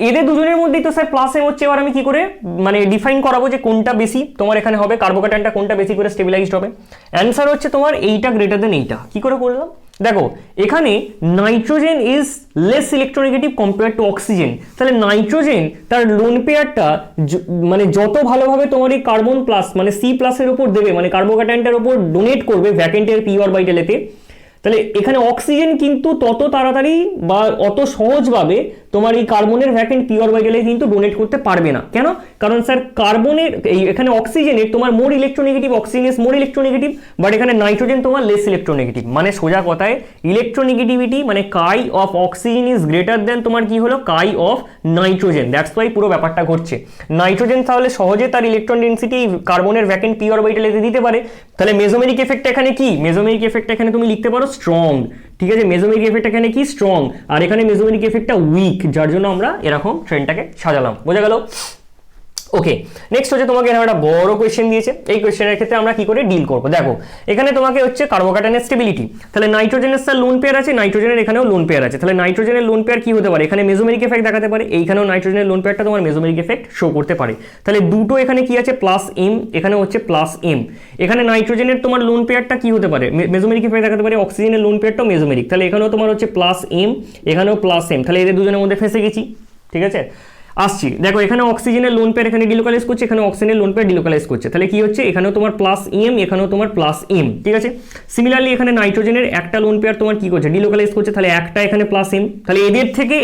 এদের দুজনের মধ্যেই তো স্যার প্লাস এম হচ্ছে। এবার আমি কি করে মানে ডিফাইন করাবো যে কোনটা বেশি তোমার এখানে হবে, কার্বোক্যাটায়নটা কোনটা বেশি করে স্টেবিলাইজড হবে। অ্যান্সার হচ্ছে তোমার এইটা গ্রেটার দেন এইটা। কি করে করলাম, দেখো এখানে nitrogen is less electronegative compare to oxygen. তাহলে নাইট্রোজেন তার লোন পেয়ারটা মানে যত ভালোভাবে তোমার এই কার্বন প্লাস মানে C+-এর উপর দেবে, মানে কার্বোক্যাটায়নটার উপর ডোনেট করবে ভ্যাকেন্টের পি অরবিটালেতে, তাহলে এখানে অক্সিজেন কিন্তু তত তাড়াতাড়ি বা অত সহজভাবে তোমার এই কার্বনের ভ্যাকেন্ট পি অরবিটালে কিন্তু ডোনেট করতে পারবে না। কেন? কারণ স্যার কার্বনের এখানে অক্সিজেনের তোমার more electronegative, oxygen is more electronegative, but এখানে নাইট্রোজেন তোমার লেস ইলেকট্রোনেগেটিভ। মানে সোজা কথায় ইলেকট্রোনেগেটিভিটি মানে chi of oxygen is greater than তোমার কি হলো chi of nitrogen. That's why পুরো ব্যাপারটা ঘটছে। নাইট্রোজেন তাহলে সহজে তার ইলেকট্রন ডেন্সিটি কার্বনের ভ্যাকেন্ট পি অরবিটালে দিতে পারে। তাহলে মেজোমেরিক এফেক্ট এখানে কি, মেজোমেরিক এফেক্ট এখানে তুমি লিখতে পারো স্ট্রং। ঠিক আছে, মেজোমেরিক এফেক্ট এখানে কি স্ট্রং, আর এখানে মেজোমেরিক এফেক্টটা উইক, যার জন্য আমরা এরকম ট্রেনটাকে সাজালাম। বোঝা গেল? ওকে, নেক্সট হচ্ছে তোমাকে এখানে একটা বড় কোয়েশ্চেন দিয়েছে। এই কোয়েশ্চেনের ক্ষেত্রে আমরা কি করে ডিল করবো, দেখো এখানে তোমাকে হচ্ছে কার্বোক্যাটায়নের স্টেবিলিটি। তাহলে নাইট্রোজেনের স্যার লোন পেয়ার আছে, নাইট্রোজেনের এখানেও লোন পেয়ার আছে। তাহলে নাইট্রোজেনের লোন পেয়ার কি হতে পারে, এখানে মেজোমেরিক এফেক্ট দেখাতে পারে, এইখানেও নাইট্রোজেনের লোন পেয়ারটা তোমার মেজোমেরিক এফেক্ট শো করতে পারে। তাহলে দুটো এখানে কি আছে প্লাস এম, এখানে হচ্ছে প্লাস এম। এখানে নাইট্রোজেনের তোমার লোন পেয়ারটা কি হতে পারে, মেজোমেরিক এফেক্ট দেখাতে পারে, অক্সিজেনের লোন পেয়ারটাও মেজোমেরিক। তাহলে এখানেও তোমার হচ্ছে প্লাস এম, এখানেও প্লাস এম। তাহলে এদের দুজনের মধ্যে ফেসে গেছি। ঠিক আছে, আসছি, দেখো এখানে অক্সিজেনের লোন পেয়ার এখানে ডিলোকালাইজ করছে, এখানে অক্সিজেনের লোন পেয়ার ডিলোকালাইজ করছে, তাহলে কি হচ্ছে এখানেও তোমার প্লাস এম, এখানেও তোমার প্লাস এম, ঠিক আছে। সিমিলারলি এখানে নাইট্রোজেনের একটা লোন পেয়ার তোমার কি করছে, ডিলোকালাইজ করছে, তাহলে একটা এখানে প্লাস এম, তাহলে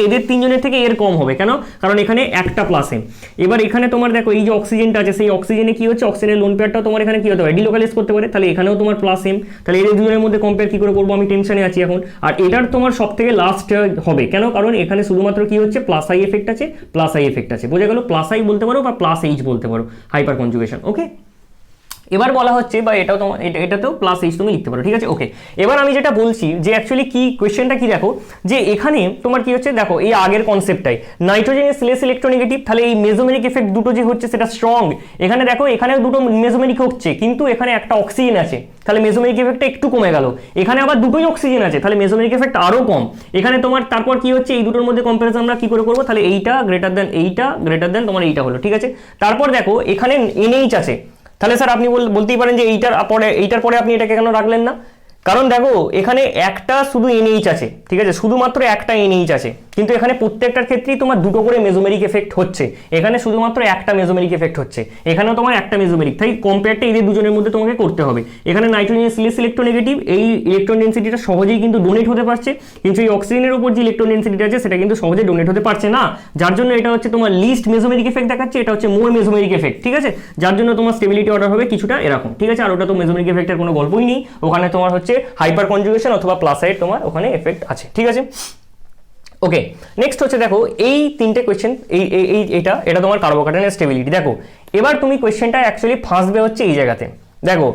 এদের তিনজনের থেকে এর কম হবে কেন, কারণ এখানে একটা প্লাস এম। এবার এখানে তোমার দেখো এই যে অক্সিজেনটা আছে, সেই অক্সিজেনে কি হচ্ছে, অক্সিজেনের লোন পেয়ারটাও তোমার এখানে কি হতে পারে, ডিলোকালাইজ করতে পারে, তাহলে এখানেও তোমার প্লাস এম, তাহলে এদের দুজনের মধ্যে কম্পেয়ার কি করে করবো, আমি টেনশনে আছি এখন। আর এটার তোমার সব থেকে লাস্ট হবে কেন, কারণ এখানে শুধুমাত্র কি হচ্ছে, প্লাস আই এফেক্ট আছে, প্লাস আই এফেক্ট আছে, বোঝা গেল, প্লাস আই বলতে পারো বা প্লাস এইচ বলতে পারো, হাইপার কনজুগেশন। ওকে, এবার বলা হচ্ছে বা এটাও তোমার এটাতেও প্লাস এইচ তুমি লিখতে পারো, ঠিক আছে। ওকে, এবার আমি যেটা বলছি যে অ্যাকচুয়ালি কি কোয়েশ্চেনটা কি দেখো, যে এখানে তোমার কি হচ্ছে, দেখো এই আগের কনসেপ্টটাই, নাইট্রোজেন ইজ লেস ইলেকট্রোনেগেটিভ, তাহলে এই মেজোমেরিক এফেক্ট দুটো যে হচ্ছে সেটা স্ট্রং। এখানে দেখো এখানে দুটো মেজোমেরিক হচ্ছে, কিন্তু এখানে একটা অক্সিজেন আছে, তাহলে মেজোমেরিক এফেক্টটা একটু কমে গেল। এখানে আবার দুটোই অক্সিজেন আছে, তাহলে মেজোমেরিক এফেক্ট আরও কম। এখানে তোমার তারপর কি হচ্ছে, এই দুটোর মধ্যে কম্পারিজন আমরা কি করে করবো, তাহলে এইটা গ্রেটার দেন এইটা, গ্রেটার দেন তোমার এইটা হলো, ঠিক আছে। তারপর দেখো এখানে এনএইচ আছে, তাহলে স্যার আপনি বলতেই পারেন যে এইটার পরে আপনি এটাকে কেন রাখলেন না, কারণ দেখো এখানে একটা শুধু এনএইচ আছে, ঠিক আছে, শুধুমাত্র একটা এনএইচ আছে, কিন্তু এখানে প্রত্যেকটার ক্ষেত্রেই তোমার দুটো করে মেজোমেরিক এফেক্ট হচ্ছে, এখানে শুধুমাত্র একটা মেজোমেরিক এফেক্ট হচ্ছে, এখানেও তোমার একটা মেজোমেরিক, তাই কম্পেয়ারটা এদের দুজনের মধ্যে তোমাকে করতে হবে। এখানে নাইট্রোজেন লেস ইলেকট্রোনেগেটিভ, এই ইলেকট্রন ডেন্সিটিটা সহজেই কিন্তু ডোনেট হতে পারছে, কিন্তু এই অক্সিজেনের উপর যে ইলেকট্রন ডেন্সিটিটা আছে সেটা কিন্তু সহজে ডোনেট হতে পারছে না, যার জন্য এটা হচ্ছে তোমার লিস্ট মেজোমেরিক এফেক্ট দেখাচ্ছে, এটা হচ্ছে মোর মেজোমেরিক এফেক্ট, ঠিক আছে, যার জন্য তোমার স্টেবিলিটি অর্ডার হবে কিছুটা এরকম, ঠিক আছে। আর ওটা তো মেজোমেরিক এফেক্টের কোনো গল্পই নেই, ওখানে তোমার হচ্ছে হাইপার কনজুগেশন অথবা প্লাস সাইড তোমার ওখানে এফেক্ট আছে, ঠিক আছে। ওকে, নেক্সট হচ্ছে দেখো এই তিনটে কোয়েশ্চেন, এটা তোমার কার্বোক্যাটায়নের স্টেবিলিটি। দেখো এবার তুমি কোয়েশ্চেনটা অ্যাকচুয়ালি ফাঁসবে হচ্ছে এই জায়গাতে, দেখো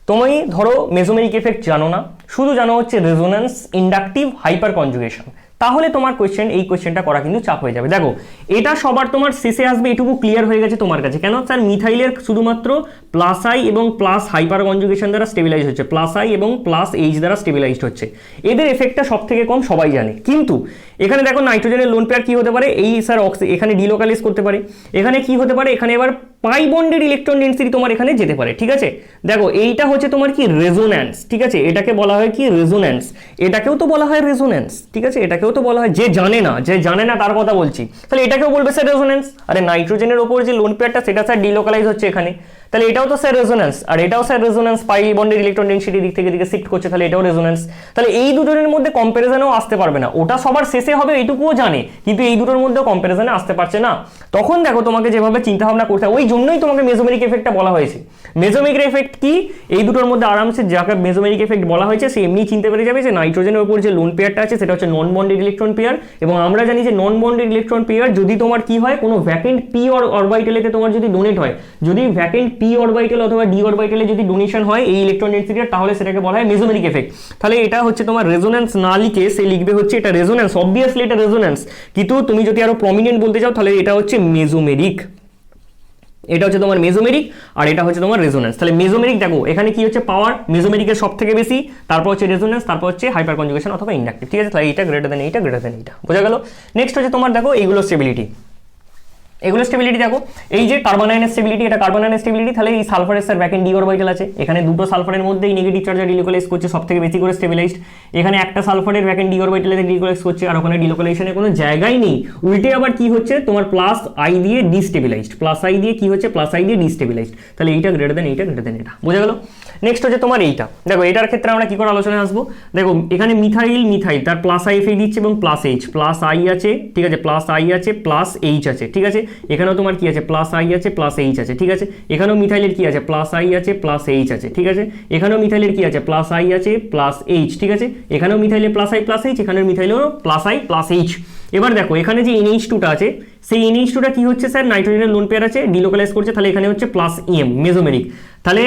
তুমি ধরো মেজোমেরিক এফেক্ট জানো না, শুধু জানো হচ্ছে রেজোন্যান্স, ইন্ডাকটিভ, হাইপার কনজুগেশন, তাহলে তোমার এই কোয়েশ্চেনটা করা কিন্তু চাপ হয়ে যাবে। দেখো এটা সবার তোমার শেষে আসবে, এটুকু ক্লিয়ার হয়ে গেছে তোমার কাছে, কেন স্যার মিথাইলের শুধুমাত্র প্লাস আই এবং প্লাস হাইপার কনজুগেশন দ্বারা স্টেবিলাইজ হচ্ছে, প্লাস আই এবং প্লাস এইচ দ্বারা স্টেবিলাইজড হচ্ছে, এদের এফেক্টটা সব থেকে কম সবাই জানে। কিন্তু এখানে দেখো নাইট্রোজেনের লোন পেয়ার কি হতে পারে, এই স্যার এখানে ডিলোকালাইজ করতে পারে, এখানে কি হতে পারে, এখানে এবার পাই বন্ডের ইলেকট্রন ডেন্সিটি তোমার এখানে যেতে পারে, ঠিক আছে। দেখো এইটা হচ্ছে তোমার কি রেজোন্যান্স, ঠিক আছে, এটাকে বলা হয় কি রেজোন্যান্স, এটাকেও তো বলা হয় রেজোন্যান্স, ঠিক আছে, এটাকেও তো বলা হয়, যে জানে না তার কথা বলছি, তাহলে এটাকেও বলবে স্যার রেজোন্যান্স। আরে নাইট্রোজেনের ওপর যে লোন পেয়ারটা সেটা স্যার ডিলোকালাইজ হচ্ছে এখানে, তাহলে এটাও তো স্যার রেজোন্যান্স, আর এটাও স্যার রেজোন্যান্স, পাই বন্ডের ইলেকট্রন ডেন্সিটি দিক থেকে দিকে শিফট করছে, তাহলে এটাও রেজোন্যান্স। তাহলে এই দুটোর মধ্যে কম্প্যারিজনও আসতে পারবে না, ওটা সবার শেষে হবে এইটুকুও জানে, কিন্তু এই দুটোর মধ্যে কম্প্যারিজনে আসতে পারছে না। তখন দেখো তোমাকে যেভাবে চিন্তা ভাবনা করতে হয়, ওই জন্যই তোমাকে মেজোমেরিক এফেক্টটা বলা হয়েছে। মেজোমেরিক এফেক্ট কি, এই দুটোর মধ্যে আরামসে যাকে মেজোমেরিক এফেক্ট বলা হয়েছে সে এমনি চিনতে পেরে যাবে যে নাইট্রোজেনের উপর যে লোন পেয়ারটা আছে সেটা হচ্ছে নন বন্ডেড ইলেকট্রন পেয়ার, এবং আমরা জানি যে নন বন্ডেড ইলেকট্রন পেয়ার যদি তোমার কি হয়, কোনো ভ্যাকেন্ট পি অরবিটালেতে তোমার যদি ডোনেট হয়, যদি ভ্যাকেন্ট পি অরবিটাল অথবা ডি অরবিটালে যদি ডোনেশন হয় এই ইলেকট্রন ডেন্সিটির, তাহলে সেটাকে বলা হয় মেজোমেরিক এফেক্ট। তাহলে এটা হচ্ছে তোমার রেজোন্যান্স না লিখে সে লিখবে হচ্ছে এটা রেজোন্যান্স, অবভিয়াসলি এটা রেজোন্যান্স, কিন্তু তুমি যদি আরো প্রমিনেন্ট বলতে চাও তাহলে এটা হচ্ছে মেজোমেরিক, এটা হচ্ছে তোমার মেজোমেরিক আর এটা হচ্ছে তোমার রেজোন্যান্স। তাহলে মেজোমেরিক দেখো এখানে কি হচ্ছে, পাওয়ার মেজোমেরিকের সব থেকে বেশি, তারপর হচ্ছে রেজোন্যান্স, তারপর হচ্ছে হাইপার কনজুগেশন অথবা ইন্ডাকটিভ, ঠিক আছে। তাহলে এইটা গ্রেটার দেন এইটা, গ্রেটার দেন এইটা, বোঝা গেল। নেক্সট হচ্ছে তোমার দেখো এইগুলো স্টেবিলিটি, এগুলো স্টেবিলিটি দেখো, এই যে কার্বন আয়নের স্টেবিলিটি, এটা কার্বন আয়নের স্টেবিলিটি, তাহলে এই সালফারের স্যার ভ্যাকেন্ট ডি অরবিটাল আছে, এখানে দুটো সালফারের মধ্যে এই নেগেটিভ চার্জ ডিলোকালাইজ করছে সব থেকে বেশি করে স্টেবিলাইজড, এখানে একটা সালফারের ভ্যাকেন্ট ডি অরবিটালে ডিলোকালাইজ করছে, আর ওখানে ডিলোকালাইজেশনের কোনো জায়গাই নেই, উল্টে আবার কি হচ্ছে তোমার প্লাস আই দিয়ে ডিস্টেবিলাইজড, প্লাস আই দিয়ে কি হচ্ছে, প্লাস আই দিয়ে ডিস্টেবিলাইজড, তাহলে এইটা গ্রেটার দেন এইটা, গ্রেটার দেন এটা, বোঝা গেল। নেক্সট হচ্ছে তোমার এইটা, দেখো এটার ক্ষেত্রে আমরা কি করে আলোচনায় আসবো, দেখো এখানে মিথাইল তার প্লাস আই এফেক্ট দিচ্ছে এবং প্লাস এইচ, প্লাস আই আছে, ঠিক আছে, প্লাস আই আছে, প্লাস এইচ আছে, ঠিক আছে, এখানেও তোমার কি আছে, প্লাস আই আছে, প্লাস এইচ আছে, ঠিক আছে, এখানেও মিথাইলের কি আছে, প্লাস আই আছে, প্লাস এইচ আছে, ঠিক আছে, এখানেও মিথাইলের কি আছে, প্লাস আই আছে, প্লাস এইচ, ঠিক আছে, এখানেও মিথাইলের প্লাস আই প্লাস এইচ, এখানেও মিথাইলেরও প্লাস আই প্লাস এইচ। এবার দেখো এখানে যে NH2টা আছে সেই NH2টা কি হচ্ছে স্যার, নাইট্রোজেনের লোন পেয়ার আছে, ডিলোকালাইজ করছে, তাহলে এখানে হচ্ছে প্লাস এম মেজোমেরিক, তাহলে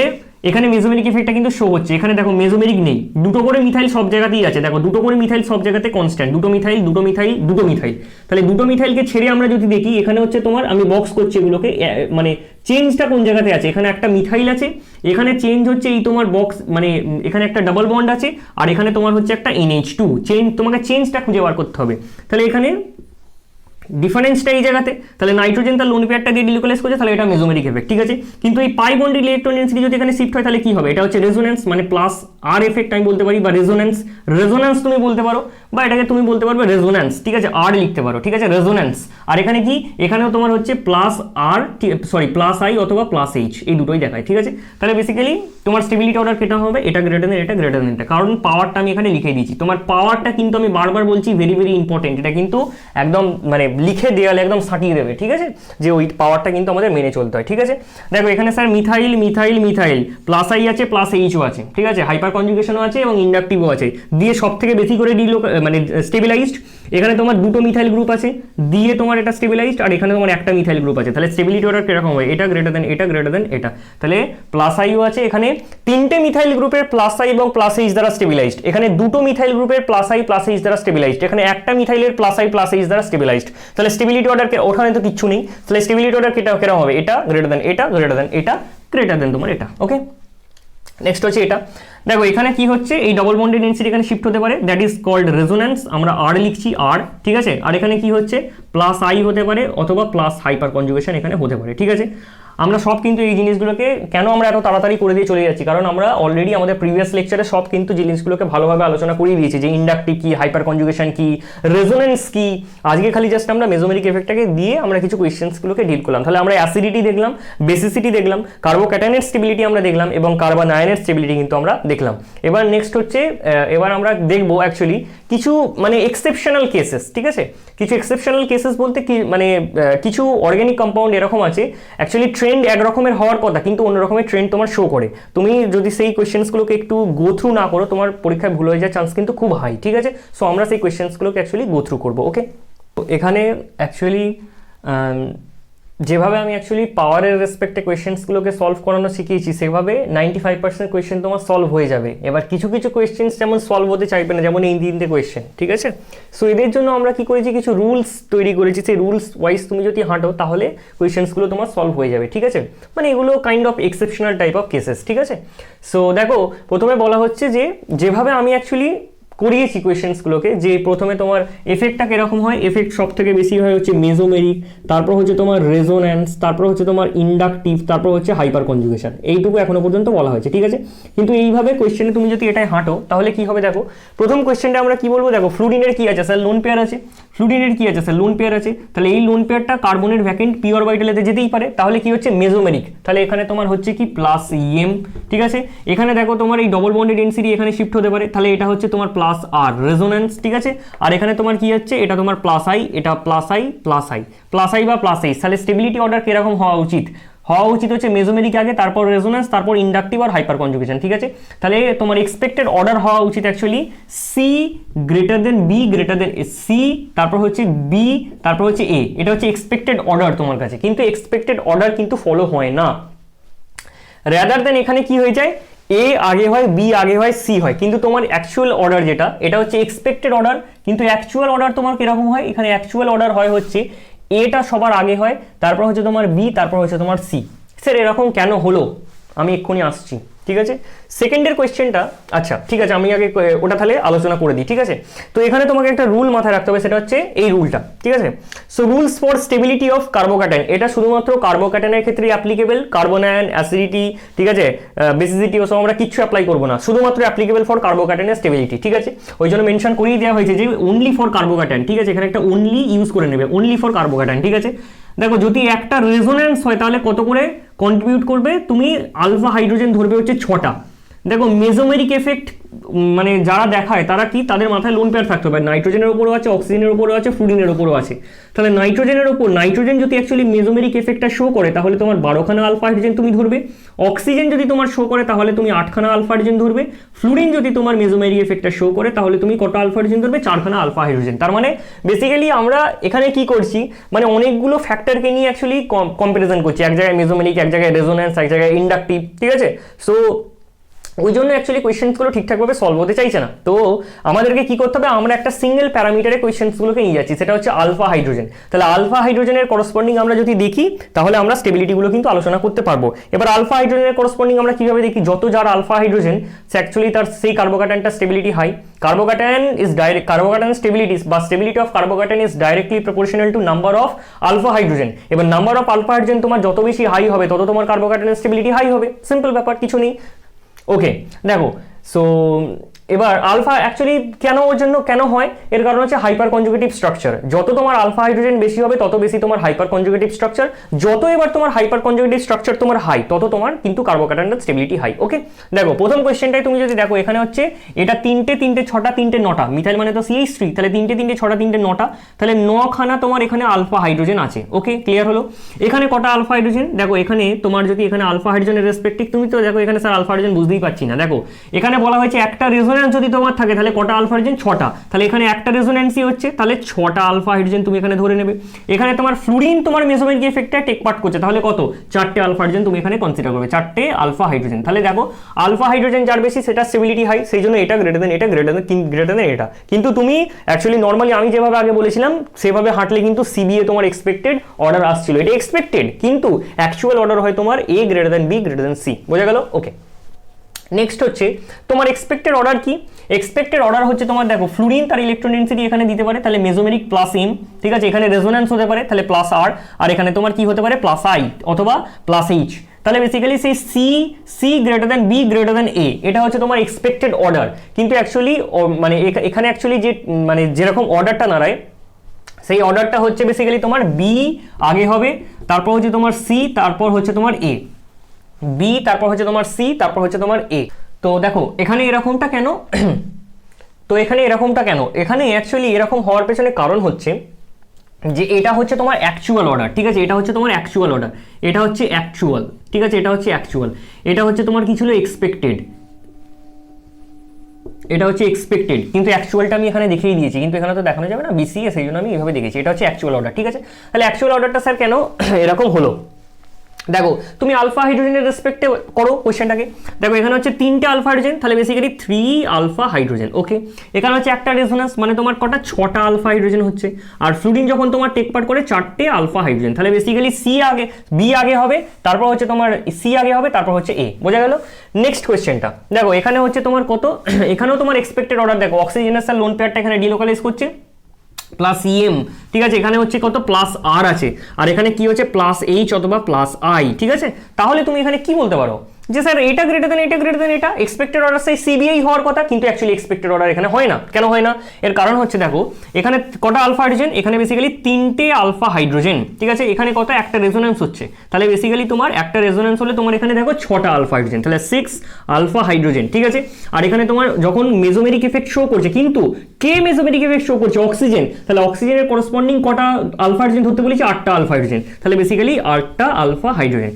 এখানে মেজোমেরিক এফেক্টটা কিন্তু শো হচ্ছে, এখানে দেখো মেজোমেরিক নেই, দুটো করে মিথাইল সব জায়গাতেই আছে, দেখো দুটো করে মিথাইল সব জায়গাতে কনস্ট্যান্ট, দুটো মিথাইল, তাহলে দুটো মিথাইলকে ছেড়ে আমরা যদি দেখি এখানে হচ্ছে তোমার, আমি বক্স করছি এগুলোকে, মানে চেঞ্জটা কোন জায়গাতে আছে, এখানে একটা মিথাইল আছে, এখানে চেঞ্জ হচ্ছে এই তোমার বক্স, মানে এখানে একটা ডাবল বন্ড আছে, আর এখানে তোমার হচ্ছে একটা NH2 চেঞ্জ, তোমাকে চেঞ্জটা খুঁজে বার করতে হবে, তাহলে এখানে ডিফারেন্সটা এই জায়গাতে, তাহলে নাইট্রোজেন তার লোন পেয়ারটা দিয়ে ডিলোকালাইজ করছে, তাহলে এটা মেজোমেরিক এফেক্ট, ঠিক আছে। কিন্তু এই পাই বন্ডেড ইলেকট্রন ডেন্সিটি যদি এখানে শিফট হয় তাহলে কি হবে, এটা হচ্ছে রেজোন্যান্স, মানে প্লাস আর এফেক্ট আমি বলতে পারি, বা রেজোন্যান্স তুমি বলতে পারো, বা এটাকে তুমি বলতে পারবে রেজোন্যান্স, ঠিক আছে, আর লিখতে পারো, ঠিক আছে, রেজোন্যান্স। আর এখানে কি, এখানেও তোমার হচ্ছে plus R, sorry plus I অথবা প্লাস এইচ, এই দুটোই দেখায়, ঠিক আছে। তাহলে বেসিক্যালি তোমার স্টেবিলিটি অর্ডার কেটা হবে, এটা গ্রেটার দেন এটা, গ্রেটার দেন এটা, কারণ পাওয়ারটা আমি এখানে লিখে দিয়েছি। তোমার পাওয়ারটা কিন্তু আমি বারবার বলছি ভেরি ভেরি ইম্পর্টেন্ট, এটা কিন্তু একদম মানে লিখে দেওয়ালে একদম সাটিয়ে দেবে, ঠিক আছে, যে ওই পাওয়ারটা কিন্তু আমাদের মেনে চলতে হয়, ঠিক আছে। দেখো এখানে sir methyl methyl methyl plus I আছে প্লাস এইচও আছে, ঠিক আছে, হাইপার কনজুগেশনও আছে এবং ইন্ডাকটিভও আছে, দিয়ে সব থেকে বেশি করে মানে স্টেবিলাইজড। এখানে তোমার দুটো মিথাইল গ্রুপ আছে, দিয়ে তোমার এটা স্টেবিলাইজড, আর এখানে তোমার একটা মিথাইল গ্রুপ আছে। তাহলে স্টেবিলিটি অর্ডার কিরকম হয়, এটা গ্রেটার দেন এটা, গ্রেটার দেন এটা। তাহলে প্লাস আইও আছে, এখানে তিনটে মিথাইল গ্রুপের প্লাস আই এবং প্লাস এইচ দ্বারা স্টেবিলাইজড, এখানে দুটো মিথাইল গ্রুপের প্লাস আই প্লাস এইচ দ্বারা স্টেবিলাইজড, এখানে একটা মিথাইলের প্লাস আই প্লাস এইচ দ্বারা স্টেবিলাইজড। তাহলে স্টেবিলিটি অর্ডার ওখানে তো কিচ্ছু নেই, তাহলে স্টেবিলিটি অর্ডার কিরকম হবে, এটা গ্রেটার দেন এটা, গ্রেটার দেন এটা, গ্রেটার দেন তোমার এটা। ওকে, নেক্সট হচ্ছে এটা। দেখো এখানে কি হচ্ছে, এই ডবল বন্ডেড ডেন্সিটি এখানে শিফট হতে পারে, দ্যাট ইজ কল্ড রেজোন্যান্স, আমরা আর লিখছি আর, ঠিক আছে। আর এখানে কি হচ্ছে, প্লাস আই হতে পারে অথবা প্লাস হাইপার কনজুগেশন এখানে হতে পারে, ঠিক আছে। আমরা সব কিন্তু এই জিনিসগুলোকে কেন আমরা এত তাড়াতাড়ি করে দিয়ে চলে যাচ্ছি, কারণ আমরা অলরেডি আমাদের প্রিভিয়াস লেকচারে সব কিন্তু জিনিসগুলোকে ভালোভাবে আলোচনা করিয়ে দিয়েছি, যে ইন্ডাকটিভ কি, হাইপার কনজুগেশন কি, রেজোনেন্স কি। আজকে খালি জাস্ট আমরা মেসোমেরিক এফেক্টটাকে দিয়ে আমরা কিছু কোয়েশ্চেন্সগুলোকে ডিল করলাম। তাহলে আমরা অ্যাসিডিটি দেখলাম, বেসিসিটি দেখলাম, কার্বোক্যাটায়নের স্টেবিলিটি আমরা দেখলাম এবং কার্বন আয়নের স্টেবিলিটি কিন্তু আমরা দেখলাম। এবার নেক্সট হচ্ছে, এবার আমরা দেখবো অ্যাকচুয়ালি কিছু মানে এক্সেপশনাল কেসেস, ঠিক আছে। কিছু এক্সেপশনাল কেসেস বলতে কি, মানে কিছু অর্গ্যানিক কম্পাউন্ড এরকম আছে অ্যাকচুয়ালি ট্রেন্ড এক রকমের হওয়ার কথা কিন্তু অন্য রকমের ট্রেন্ড তোমার শো করে। তুমি যদি সেই কোয়েশ্চেন্সগুলোকে একটু গো থ্রু না করো, তোমার পরীক্ষায় ভুল হয়ে যাওয়ার চান্স কিন্তু খুব হাই, ঠিক আছে। সো আমরা সেই কোয়েশ্চেন্সগুলোকে অ্যাকচুয়ালি গো থ্রু করবো। ওকে, এখানে অ্যাকচুয়ালি যেভাবে আমি অ্যাকচুয়ালি পাওয়ারের রেসপেক্টে কোয়েশ্চেন্সগুলোকে সলভ করানো শিখিয়েছি, সেভাবে 95% কোয়েশ্চেন তোমার সলভ হয়ে যাবে। এবার কিছু কিছু কোয়েশ্চেন্স যেমন সলভ হতে চাইবে না, যেমন এই তিনটে কোয়েশ্চেন, ঠিক আছে। সো এদের জন্য আমরা কি করেছি, কিছু রুলস তৈরি করেছি, সেই রুলস ওয়াইজ তুমি যদি হাঁটো তাহলে কোয়েশ্চেন্সগুলো তোমার সলভ হয়ে যাবে, ঠিক আছে। মানে এগুলো kind of exceptional type of cases, ঠিক আছে। সো দেখো প্রথমে বলা হচ্ছে যে যেভাবে আমি অ্যাকচুয়ালি করিয়েছি কোয়েশ্চেন্সগুলোকে, যে প্রথমে তোমার এফেক্টটা কিরকম হয়, এফেক্ট সব থেকে বেশি হয় হচ্ছে মেসোমেরিক, তারপর হচ্ছে তোমার রেজোন্যান্স, তারপর হচ্ছে তোমার ইন্ডাকটিভ, তারপর হচ্ছে হাইপার কনজুগেশন, এইটুকু এখনো পর্যন্ত বলা হয়েছে, ঠিক আছে। কিন্তু এইভাবে কোয়েশ্চেনে তুমি যদি এটাই হাঁটো তাহলে কি হবে, দেখো প্রথম কোয়েশ্চেনটা আমরা কি বলবো, দেখো ফ্লুরিনের কি আছে স্যার, লোন পেয়ার আছে, ফ্লুরিনের কি আছে স্যার, লোন পেয়ার আছে, তাহলে এই লোন পেয়ারটা কার্বনের ভ্যাকেন্ট পি অরবিটালেতে যেতেই পারে, তাহলে কি হচ্ছে মেসোমেরিক, তাহলে এখানে তোমার হচ্ছে কি প্লাস ইএম, ঠিক আছে। এখানে দেখো তোমার এই ডবল বন্ডেড ডেন্সিটি এখানে শিফট হতে পারে, তাহলে এটা হচ্ছে তোমার প্লাস আর রেজোন্যান্স, ঠিক আছে। আর এখানে তোমার কি হচ্ছে, এটা তোমার প্লাস আই, এটা plus I plus I plus I বা প্লাস এইচ। তাহলে স্টেবিলিটি অর্ডার কিরকম হওয়া উচিত, হওয়া উচিত হচ্ছে মেসোমেরিক আগে, তারপর রেজোন্যান্স, তারপর ইন্ডাকটিভ আর হাইপার কনজুগেশন, ঠিক আছে। তাহলে তোমার এক্সপেক্টেড অর্ডার হওয়া উচিত actually C greater than B greater than C, তারপর হচ্ছে বি, তারপর হচ্ছে এ। এটা হচ্ছে এক্সপেক্টেড অর্ডার তোমার কাছে, কিন্তু এক্সপেক্টেড অর্ডার কিন্তু ফলো হয় না। রাদার দেন এখানে কি হয়ে যায়, এ আগে হয়, বি আগে হয়, সি হয়, কিন্তু তোমার অ্যাকচুয়াল অর্ডার যেটা, এটা হচ্ছে এক্সপেক্টেড অর্ডার, কিন্তু অ্যাকচুয়াল অর্ডার তোমার কিরকম হয়, এখানে অ্যাকচুয়াল অর্ডার হয় হচ্ছে এটা সবার আগে হয়, তারপর হচ্ছে তোমার বি, তারপর হচ্ছে তোমার সি। স্যার এরকম কেন হলো, আমি এক্ষুনি আসছি, ঠিক আছে। সেকেন্ডের কোয়েশ্চেনটা, আচ্ছা ঠিক আছে, আমি আগে ওটা তাহলে আলোচনা করে দিই, ঠিক আছে। তো এখানে তোমাকে একটা রুল মাথায় রাখতে হবে, সেটা হচ্ছে এই রুলটা, ঠিক আছে। So rules for stability of carbocation, এটা শুধুমাত্র কার্বোক্যাটায়নের ক্ষেত্রে অ্যাপ্লিকেবল, কার্বন আয়ন, অ্যাসিডিটি, ঠিক আছে, বেসিসিটি ওসব আমরা কিচ্ছু অ্যাপ্লাই করবো না, শুধুমাত্র অ্যাপ্লিকেবল ফর কার্বোক্যাটায়নের স্টেবিলিটি, ঠিক আছে। ওই জন্য মেনশন করিয়ে দেওয়া হয়েছে যে অনলি ফর কার্বোক্যাটায়ন, ঠিক আছে, এখানে একটা অনলি ইউজ করে নেবে, অনলি ফর কার্বোক্যাটায়ন, ঠিক আছে। দেখো যদি একটা রেজোন্যান্স হয় তাহলে কত করে কন্ট্রিবিউট করবে, তুমি আলফা হাইড্রোজেন ধরবে হচ্ছে 6টা। দেখো মেসোমেরিক এফেক্ট মানে যারা দেখায় তারা কি, তাদের মাথায় লোন পেয়ার থাকতে হবে, নাইট্রোজেনের উপরও আছে, অক্সিজেনের উপরও আছে, ফ্লুরিনের উপরও আছে। তাহলে নাইট্রোজেনের উপর, নাইট্রোজেন যদি অ্যাকচুয়ালি মেসোমেরিক এফেক্টটা শো করে তাহলে তোমার 12খানা আলফা হাইড্রোজেন তুমি ধরবে, অক্সিজেন যদি তোমার শো করে তাহলে তুমি 8খানা আলফা হাইড্রোজেন ধরবে, ফ্লুরিন যদি তোমার মেসোমেরিক এফেক্টটা শো করে তাহলে তুমি কত আলফা হাইড্রোজেন ধরবে, 4খানা আলফা হাইড্রোজেন। তার মানে বেসিক্যালি আমরা এখানে কি করছি, মানে অনেকগুলো ফ্যাক্টরকে নিয়ে অ্যাকচুয়ালি কম্পারিজন করছি, এক জায়গায় মেসোমেরিক, এক জায়গায় রেজোন্যান্স, এক জায়গায় ইন্ডাকটিভ, ঠিক আছে। সো ওই জন্য অ্যাকচুয়ালি কোয়েশ্চেন্সগুলো ঠিকঠাকভাবে সলভ হতে চাইছে না। তো আমাদেরকে কি করতে হবে, আমরা একটা সিঙ্গেল প্যারামিটারে কোয়েশ্চেন্সগুলোকে নিয়ে যাচ্ছি, সেটা হচ্ছে আলফা হাইড্রোজেন। তাহলে আলফা হাইড্রোজেনের করসপন্ডিং আমরা যদি দেখি তাহলে আমরা স্টেবিলিটিগুলো কিন্তু আলোচনা করতে পারবো। এবার আলফা হাইড্রোজেনের করসপন্ডিং আমরা কিভাবে দেখি, যত যার আলফা হাইড্রোজেন সে অ্যাকচুয়ালি তার সেই কার্বোক্যাটায়নটা stability high, carbocation is direct, carbocation stability বা stability of carbocation is directly proportional to number of alpha hydrogen. এবার নাম্বার অফ আলফা হাইড্রোজেন তোমার যত বেশি হাই হবে তত তোমার কার্বোক্যাটায়নের স্টেবিলিটি হাই হবে, সিম্পল ব্যাপার, কিছু নেই। ওকে দেখো, সো এবার আলফা অ্যাকচুয়ালি কেন ওর জন্য কেন হয়, এর কারণ হচ্ছে হাইপার কনজুগেটিভ স্ট্রাকচার। যত তোমার আলফা হাইড্রোজেন বেশি হবে তত বেশি তোমার হাইপার কনজুগেটিভ স্ট্রাকচার, যত এবার তোমার হাইপার কনজুগেটিভ স্ট্রাকচার তোমার হাই তত তোমার কিন্তু কার্বোক্যাটায়নের স্টেবিলিটি হাই। ওকে, দেখো প্রথম কোয়েশ্চেনটাই তুমি যদি দেখো এখানে হচ্ছে এটা 3টে 3টে 6টা 3টে 9টা, মিথাইল মানে তো CH3, তাহলে 3টে 3টে 6টা 3টে 9টা, তাহলে 9খানা তোমার এখানে আলফা হাইড্রোজেন আছে। ওকে, ক্লিয়ার হলো। এখানে কটা আলফা হাইড্রোজেন, দেখো এখানে তোমার যদি এখানে আলফা হাইড্রোজেনের রেসপেক্টিভ, তুমি তো দেখো এখানে স্যার আলফা হাইড্রোজেন বুঝতেই পারছি না, দেখো এখানে বলা হয়েছে একটা রেজোন্যান্স যদি তোমার থাকে তাহলে কটা আলফা হাইড্রোজেন, 6টা, তাহলে এখানে একটা রেজোন্যান্সই হচ্ছে, তাহলে 6টা আলফা হাইড্রোজেন তুমি এখানে ধরে নেবে। এখানে তোমার ফ্লুরিন তোমার মেসোমেরিক এফেক্টে টেক পার্ট করছে, তাহলে কত, 4টে আলফা হাইড্রোজেন তুমি এখানে কনসিডার করবে, 4টে আলফা হাইড্রোজেন। তাহলে দেখো আলফা হাইড্রোজেন যার বেশি সেটা স্টেবিলিটি হাই, সেই জন্য এটা গ্রেটার দেন এটা গ্রেটার দেন এটা। কিন্তু তুমি অ্যাকচুয়ালি নর্মালি আমি যেভাবে আগে বলেছিলাম সেভাবে হাঁটলে কিন্তু সিবিএ তোমার এক্সপেক্টেড অর্ডার আসছিল, এটা এক্সপেক্টেড, কিন্তু অ্যাকচুয়াল অর্ডার হয় তোমার A greater than B greater than C। বোঝা গেল? ওকে, নেক্সট হচ্ছে তোমার এক্সপেক্টেড অর্ডার কি, এক্সপেক্টেড অর্ডার হচ্ছে তোমার দেখো ফ্লুরিন তার ইলেকট্রন ডেনসিটি এখানে দিতে পারে, তাহলে মেসোমেরিক প্লাস M, ঠিক আছে, এখানে রেজোন্যান্স হতে পারে তাহলে প্লাস R, আর এখানে তোমার কি হতে পারে প্লাস I অথবা প্লাস H, তাহলে বেসিক্যালি সেই C greater than B greater than A, এটা হচ্ছে তোমার এক্সপেক্টেড অর্ডার। কিন্তু অ্যাকচুয়ালি মানে এখানে অ্যাকচুয়ালি যে মানে যেরকম অর্ডারটা দাঁড়ায় সেই অর্ডারটা হচ্ছে বেসিক্যালি তোমার B আগে হবে, তারপর হচ্ছে তোমার C, তারপর হচ্ছে তোমার A, B তারপর হচ্ছে তোমার C, তারপর হচ্ছে তোমার A। তো দেখো এখানে এরকমটা কেন তো এখানে এরকমটা কেন, এখানে অ্যাকচুয়ালি এরকম হওয়ার পেছনে কারণ হচ্ছে যে এটা হচ্ছে তোমার অ্যাকচুয়াল অর্ডার, ঠিক আছে, এটা হচ্ছে তোমার অ্যাকচুয়াল অর্ডার, এটা হচ্ছে অ্যাকচুয়াল, ঠিক আছে, এটা হচ্ছে অ্যাকচুয়াল, এটা হচ্ছে তোমার কি ছিল এক্সপেক্টেড, এটা হচ্ছে এক্সপেক্টেড, কিন্তু অ্যাকচুয়ালটা আমি এখানে দেখিয়ে দিয়েছি, কিন্তু এখানে তো দেখানো যাবে না BCA, সেই জন্য আমি এভাবে দেখেছি, এটা হচ্ছে অ্যাকচুয়াল অর্ডার, ঠিক আছে। তাহলে অ্যাকচুয়াল অর্ডারটা স্যার কেন এরকম হলো, দেখো তুমি আলফা হাইড্রোজেনের রেসপেক্টে করো কোশ্চেনটাকে, দেখো এখানে হচ্ছে 3টে আলফা হাইড্রোজেন, তাহলে বেসিক্যালি 3 আলফা হাইড্রোজেন। ওকে, এখানে হচ্ছে একটা রেজোন্যান্স মানে তোমার কটা, 6টা আলফা হাইড্রোজেন হচ্ছে, আর ফ্লুরিন যখন তোমার টেক পার্ট করে 4টে আলফা হাইড্রোজেন, তাহলে বেসিক্যালি B আগে হবে, তারপর হচ্ছে তোমার C আগে হবে, তারপর হচ্ছে A। বোঝা গেল? নেক্সট কোশ্চেনটা দেখো এখানে হচ্ছে তোমার কত, এখানেও তোমার এক্সপেক্টেড অর্ডার, দেখো অক্সিজেনের স্যার লোন পেয়ারটা এখানে ডিলোকালাইজ করছে প্লাস EM, ঠিক আছে, এখানে হচ্ছে কত প্লাস R আছে, আর এখানে কি হচ্ছে প্লাস H অথবা প্লাস I, ঠিক আছে। তাহলে তুমি এখানে কি বলতে পারো যে স্যার এটা গ্রেটার দেন এটা, এক্সপেক্টেড অর্ডার সেই CBI হওয়ার কথা, কিন্তু অ্যাকচুয়ালি এক্সপেক্টেড অর্ডার এখানে হয় না। কেন হয় না? এর কারণ হচ্ছে দেখো এখানে কটা আলফা হাইড্রোজেন, এখানে বেসিক্যালি 3টে আলফা হাইড্রোজেন, ঠিক আছে, এখানে কত একটা রেজোন্যান্স হচ্ছে, তাহলে বেসিক্যালি তোমার একটা রেজোন্যান্স হলে তোমার এখানে দেখো 6টা আলফা হাইড্রোজেন, তাহলে 6 আলফা হাইড্রোজেন, ঠিক আছে। আর এখানে তোমার যখন মেসোমেরিক এফেক্ট শো করছে, কিন্তু কে মেসোমেরিক এফেক্ট শো করছে, অক্সিজেন, তাহলে অক্সিজেনের করসপন্ডিং কটা আলফা হাইড্রোজেন ধরতে বলেছি, 8টা আলফা হাইড্রোজেন, তাহলে বেসিক্যালি 8টা আলফা হাইড্রোজেন,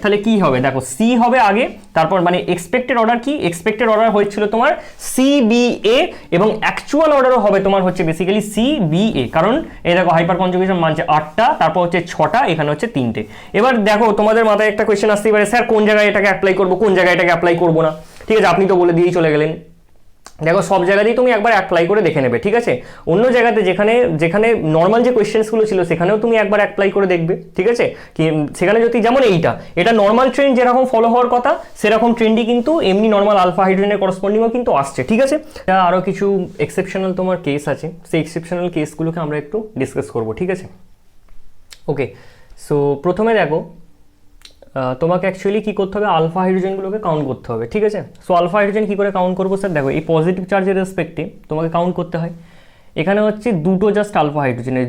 তাহলে কি হবে দেখো C হবে আগে, তারপর মানে এক্সপেক্টেড অর্ডার কি, এক্সপেক্টেড অর্ডার হয়েছিল তোমার CBA, এবং অ্যাকচুয়াল অর্ডারও হবে তোমার হচ্ছে বেসিক্যালি CBA, কারণ এই দেখো হাইপার কনজুগেশন মানছে 8টা, তারপর হচ্ছে 6টা, এখানে হচ্ছে 3টে। এবার দেখো তোমাদের মাথায় একটা কোয়েশ্চেন আসতেই পারে, স্যার কোন জায়গায় এটাকে অ্যাপ্লাই করবো, কোন জায়গায় এটাকে অ্যাপ্লাই করবো না, ঠিক আছে, আপনি তো বলে দিয়েই চলে গেলেন। দেখো সব জায়গাতেই তুমি একবার অ্যাপ্লাই করে দেখে নেবে, ঠিক আছে, অন্য জায়গাতে যেখানে নর্মাল যে কোয়েশ্চেন্সগুলো ছিল সেখানেও তুমি একবার অ্যাপ্লাই করে দেখবে, ঠিক আছে, কি সেখানে যদি যেমন এটা নর্মাল ট্রেন্ড যেরকম ফলো হওয়ার কথা সেরকম ট্রেন্ডই কিন্তু এমনি নর্মাল আলফা হাইড্রোজেনের করসপন্ডিংও কিন্তু আসছে, ঠিক আছে। আরও কিছু এক্সেপশনাল তোমার কেস আছে, সেই এক্সেপশনাল কেসগুলোকে আমরা একটু ডিসকাস করবো, ঠিক আছে। ওকে, সো প্রথমে দেখো তোমাকে অ্যাকচুয়ালি কী করতে হবে, আলফা হাইড্রোজেনগুলোকে কাউন্ট করতে হবে, ঠিক আছে। সো আলফা হাইড্রোজেন কী করে কাউন্ট করবো স্যার, দেখো এই পজিটিভ চার্জের রেসপেক্টে তোমাকে কাউন্ট করতে হয়, এখানে হচ্ছে দুটো জাস্ট আলফা হাইড্রোজেনের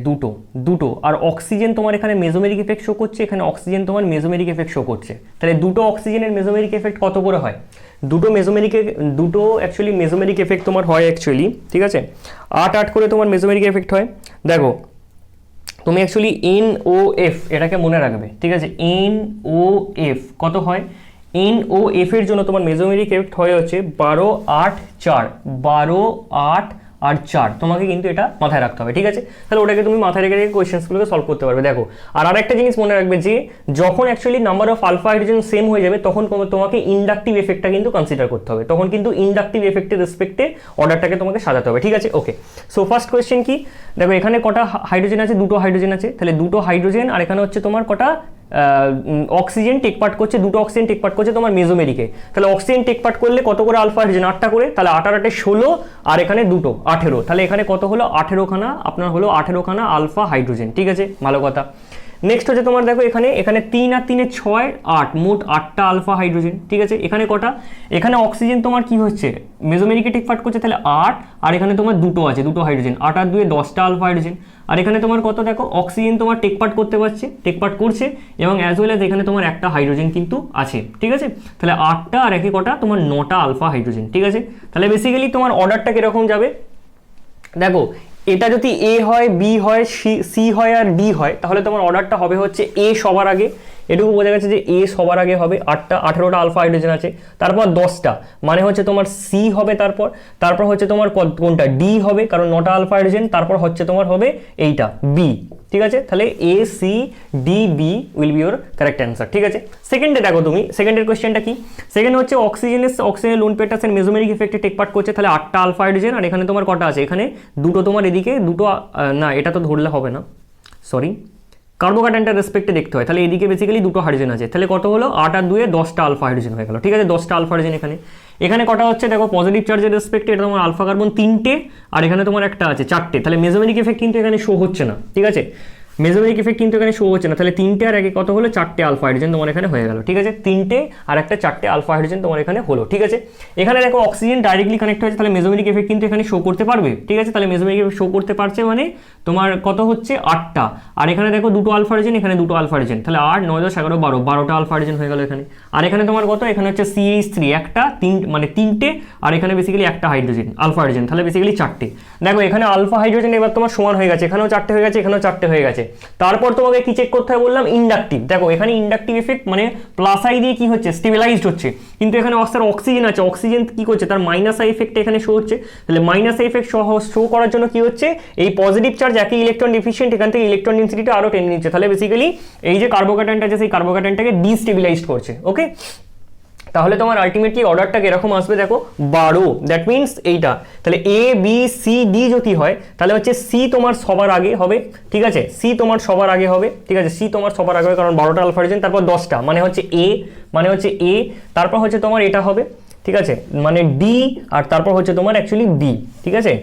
দুটো, আর অক্সিজেন তোমার এখানে মেসোমেরিক এফেক্ট শো করছে, এখানে অক্সিজেন তোমার মেসোমেরিক এফেক্ট শো করছে, তাহলে দুটো অক্সিজেনের মেসোমেরিক এফেক্ট কত করে হয়, দুটো অ্যাকচুয়ালি মেসোমেরিক এফেক্ট তোমার হয় অ্যাকচুয়ালি, ঠিক আছে, 8 করে তোমার মেসোমেরিক এফেক্ট হয়। দেখো তুমি অ্যাকচুয়ালি NOF এটাকে মনে রাখবে, ঠিক আছে, NOF কত হয়, NOF এর জন্য তোমার মেসোমেরিক এফেক্ট হয় হচ্ছে 12 8 4, 12 8 আর 4, তোমাকে কিন্তু এটা মাথায় রাখতে হবে, ঠিক আছে। তাহলে ওটাকে তুমি মাথায় রেখে কোয়েশ্চেন্সগুলোকে সলভ করতে পারবে। দেখো আর আরেকটা জিনিস মনে রাখবে যে যখন actually number of alpha hydrogen same হয়ে যাবে তখন তোমাকে ইন্ডাকটিভ এফেক্টটা কিন্তু কনসিডার করতে হবে, তখন কিন্তু ইন্ডাকটিভ এফেক্টের রেসপেক্টে অর্ডারটাকে তোমাকে সাজাতে হবে, ঠিক আছে। ওকে, সো ফার্স্ট কোয়েশ্চেন কি, দেখো এখানে কটা হাইড্রোজেন আছে, দুটো হাইড্রোজেন আছে, তাহলে দুটো হাইড্রোজেন, আর এখানে হচ্ছে তোমার কটা অক্সিজেন টেক পার্ট করছে, দুটো অক্সিজেন টেক পার্ট করছে তোমার মেসোমেরিকে, তাহলে অক্সিজেন টেক পার্ট করলে কত করে আলফা হাইড্রোজেন, 8টা করে, তাহলে 8 আর 8 16, আর এখানে দুটো 18, তাহলে এখানে কত হলো 18খানা আপনার হলো 18খানা আলফা হাইড্রোজেন, ঠিক আছে, ভালো কথা। নেক্সট হচ্ছে তোমার দেখো এখানে এখানে 3 আর 3 এ 6 8 মোট 8টা আলফা হাইড্রোজেন, ঠিক আছে। এখানে কটা, এখানে অক্সিজেন তোমার কি হচ্ছে মেজোমেরিকে টেক পার্ট করছে, তাহলে 8, আর এখানে তোমার দুটো আছে, দুটো হাইড্রোজেন, 8 আর 2 এ 10টা আলফা হাইড্রোজেন। আর এখানে তোমার কত দেখো অক্সিজেন তোমার টেক পার্ট করতে পারছে, টেক পার্ট করছে, এবং অ্যাজ ওয়েল অ্যাজ এখানে তোমার একটা হাইড্রোজেন কিন্তু আছে, ঠিক আছে। তাহলে 8টা আর একে কটা তোমার 9টা আলফা হাইড্রোজেন, ঠিক আছে। তাহলে বেসিক্যালি তোমার অর্ডারটা কিরকম যাবে দেখো, এটা যদি এ হয়, বি হয়, সি হয় আর ডি হয়, তাহলে তোমার অর্ডারটা হবে হচ্ছে এ সবার আগে, এটুকু বোঝা গেছে যে এ সবার আগে হবে, 18টা আলফা হাইড্রোজেন আছে, তারপর 10টা মানে হচ্ছে তোমার সি হবে, তারপর হচ্ছে তোমার কোনটা ডি হবে কারণ 9টা আলফা হাইড্রোজেন, তারপর হচ্ছে তোমার হবে এইটা বি, ঠিক আছে। তাহলে A C D B will be your correct answer, ঠিক আছে। সেকেন্ডে দেখো তুমি সেকেন্ডের কোয়েশ্চেনটা কি, সেকেন্ড হচ্ছে অক্সিজেনের লোন পেয়ারটা মেজোমেরিক ইফেক্টে টেক পার্ট করছে, তাহলে 8টা আলফা হাইড্রোজেন, আর এখানে তোমার কটা আছে, এখানে দুটো তোমার এদিকে দুটো, না এটা তো ধরলে হবে না, সরি কার্বোকাটায়নটার রেসপেক্টে দেখতে হয়, তাহলে এদিকে বেসিক্যালি দুটো হাইড্রোজেন আছে, তাহলে কত হলো 8 আর 2 এ 10টা আলফা হাইড্রোজেন হয়ে গেল, ঠিক আছে। 10টা আলফা হাইড্রোজেন এখানে কটা হচ্ছে দেখো পজিটিভ চার্জের রেসপেক্টে এটা তোমার আলফা কার্বন 3টে, আর এখানে তোমার একটা আছে 4টে, তাহলে মেজোমেরিক এফেক্ট কিন্তু এখানে শো হচ্ছে না, ঠিক আছে। মেজোমেরিক এফেক্ট কিন্তু এখানে শো হচ্ছে না, তাহলে 3টে আর একে কত হলো 4টে আলফা হাইড্রোজেন তোমার এখানে হয়ে গেল, ঠিক আছে। 3টে আর একটা 4টে আলফা হাইড্রোজেন তোমার এখানে হলো, ঠিক আছে। এখানে দেখো অক্সিজেন ডাইরেক্টলি কানেক্ট হয়েছে, তাহলে মেজোমেরিক এফেক্ট কিন্তু এখানে শো করতে পারবে, ঠিক আছে। তাহলে মেজোমেরিক এফেক্ট শো করতে পারছে মানে তোমার কত হচ্ছে 8টা, আর এখানে দেখো দুটো আলফা হাইড্রোজেন, এখানে দুটো আলফা হাইড্রোজেন, তাহলে 8 9 10 11 12 12টা আলফা হাইড্রোজেন হয়ে গেল এখানে। আর এখানে তোমার কত, এখানে হচ্ছে CH3 একটা, মানে 3টে, আর এখানে বেসিক্যালি একটা হাইড্রোজেন আলফা হাইড্রোজেন, তাহলে বেসিক্যালি 4টে। দেখো এখানে আলফা হাইড্রোজেন এবার তোমার সমান হয়ে গেছে, এখানেও 4টে হয়ে গেছে, এখানেও 4টে হয়ে গেছে। তারপর তোমাকে কি চেক করতে হবে বললাম, ইন্ডাকটিভ। দেখো এখানে ইন্ডাকটিভ এফেক্ট মানে প্লাস আই দিয়ে কি হচ্ছে স্টেবিলাইজড হচ্ছে, কিন্তু এখানে অক্সিজেন আছে, অক্সিজেন কি করছে তার মাইনাস আই এফেক্ট এখানে শো হচ্ছে, তাহলে মাইনাস আই এফেক্ট শো করার জন্য কি হচ্ছে এই পজিটিভ চার্জ একই ইলেকট্রন ডিফিশিয়েন্ট, এখান থেকে ইলেকট্রন ডেনসিটিটা আরো টেনে নিচ্ছে, তাহলে বেসিক্যালি এই যে কার্বোকাটায়নটা আছে সেই কার্বোকাটায়নটাকে ডিস্টেবিলাইজড করছে, ওকে। তাহলে তোমার আলটিমেটলি অর্ডারটা কিরকম আসবে দেখো 12, দ্যাট মিনস এইটা, তাহলে এ বি সি ডি যদি হয় তাহলে হচ্ছে সি তোমার সবার আগে হবে, ঠিক আছে। সি তোমার সবার আগে হবে, ঠিক আছে, সি তোমার সবার আগে হবে কারণ 12টা আলফা হাইড্রোজেন, তারপর 10টা মানে হচ্ছে এ, তারপর হচ্ছে তোমার এটা হবে, ঠিক আছে, মানে ডি, আর তারপর হচ্ছে তোমার অ্যাকচুয়ালি বি, ঠিক আছে।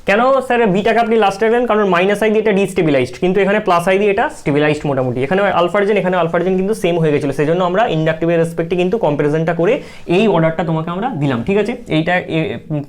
কেন স্যার বিটাকে আপনি লাস্টে রাখলেন, কারণ মাইনাস আই দিয়ে এটা ডিস্টেবিলাইজড, কিন্তু এখানে প্লাস আই দিয়ে এটা স্টেবিলাইজড মোটামুটি, এখানে আলফা হাইড্রোজেন এখানে আলফা হাইড্রোজেন কিন্তু সেম হয়ে গেছিল, সেজন্য আমরা ইন্ডাকটিভের রেসপেক্টে কিন্তু কম্পারিজনটা করে এই অর্ডারটা তোমাকে আমরা দিলাম, ঠিক আছে। এইটা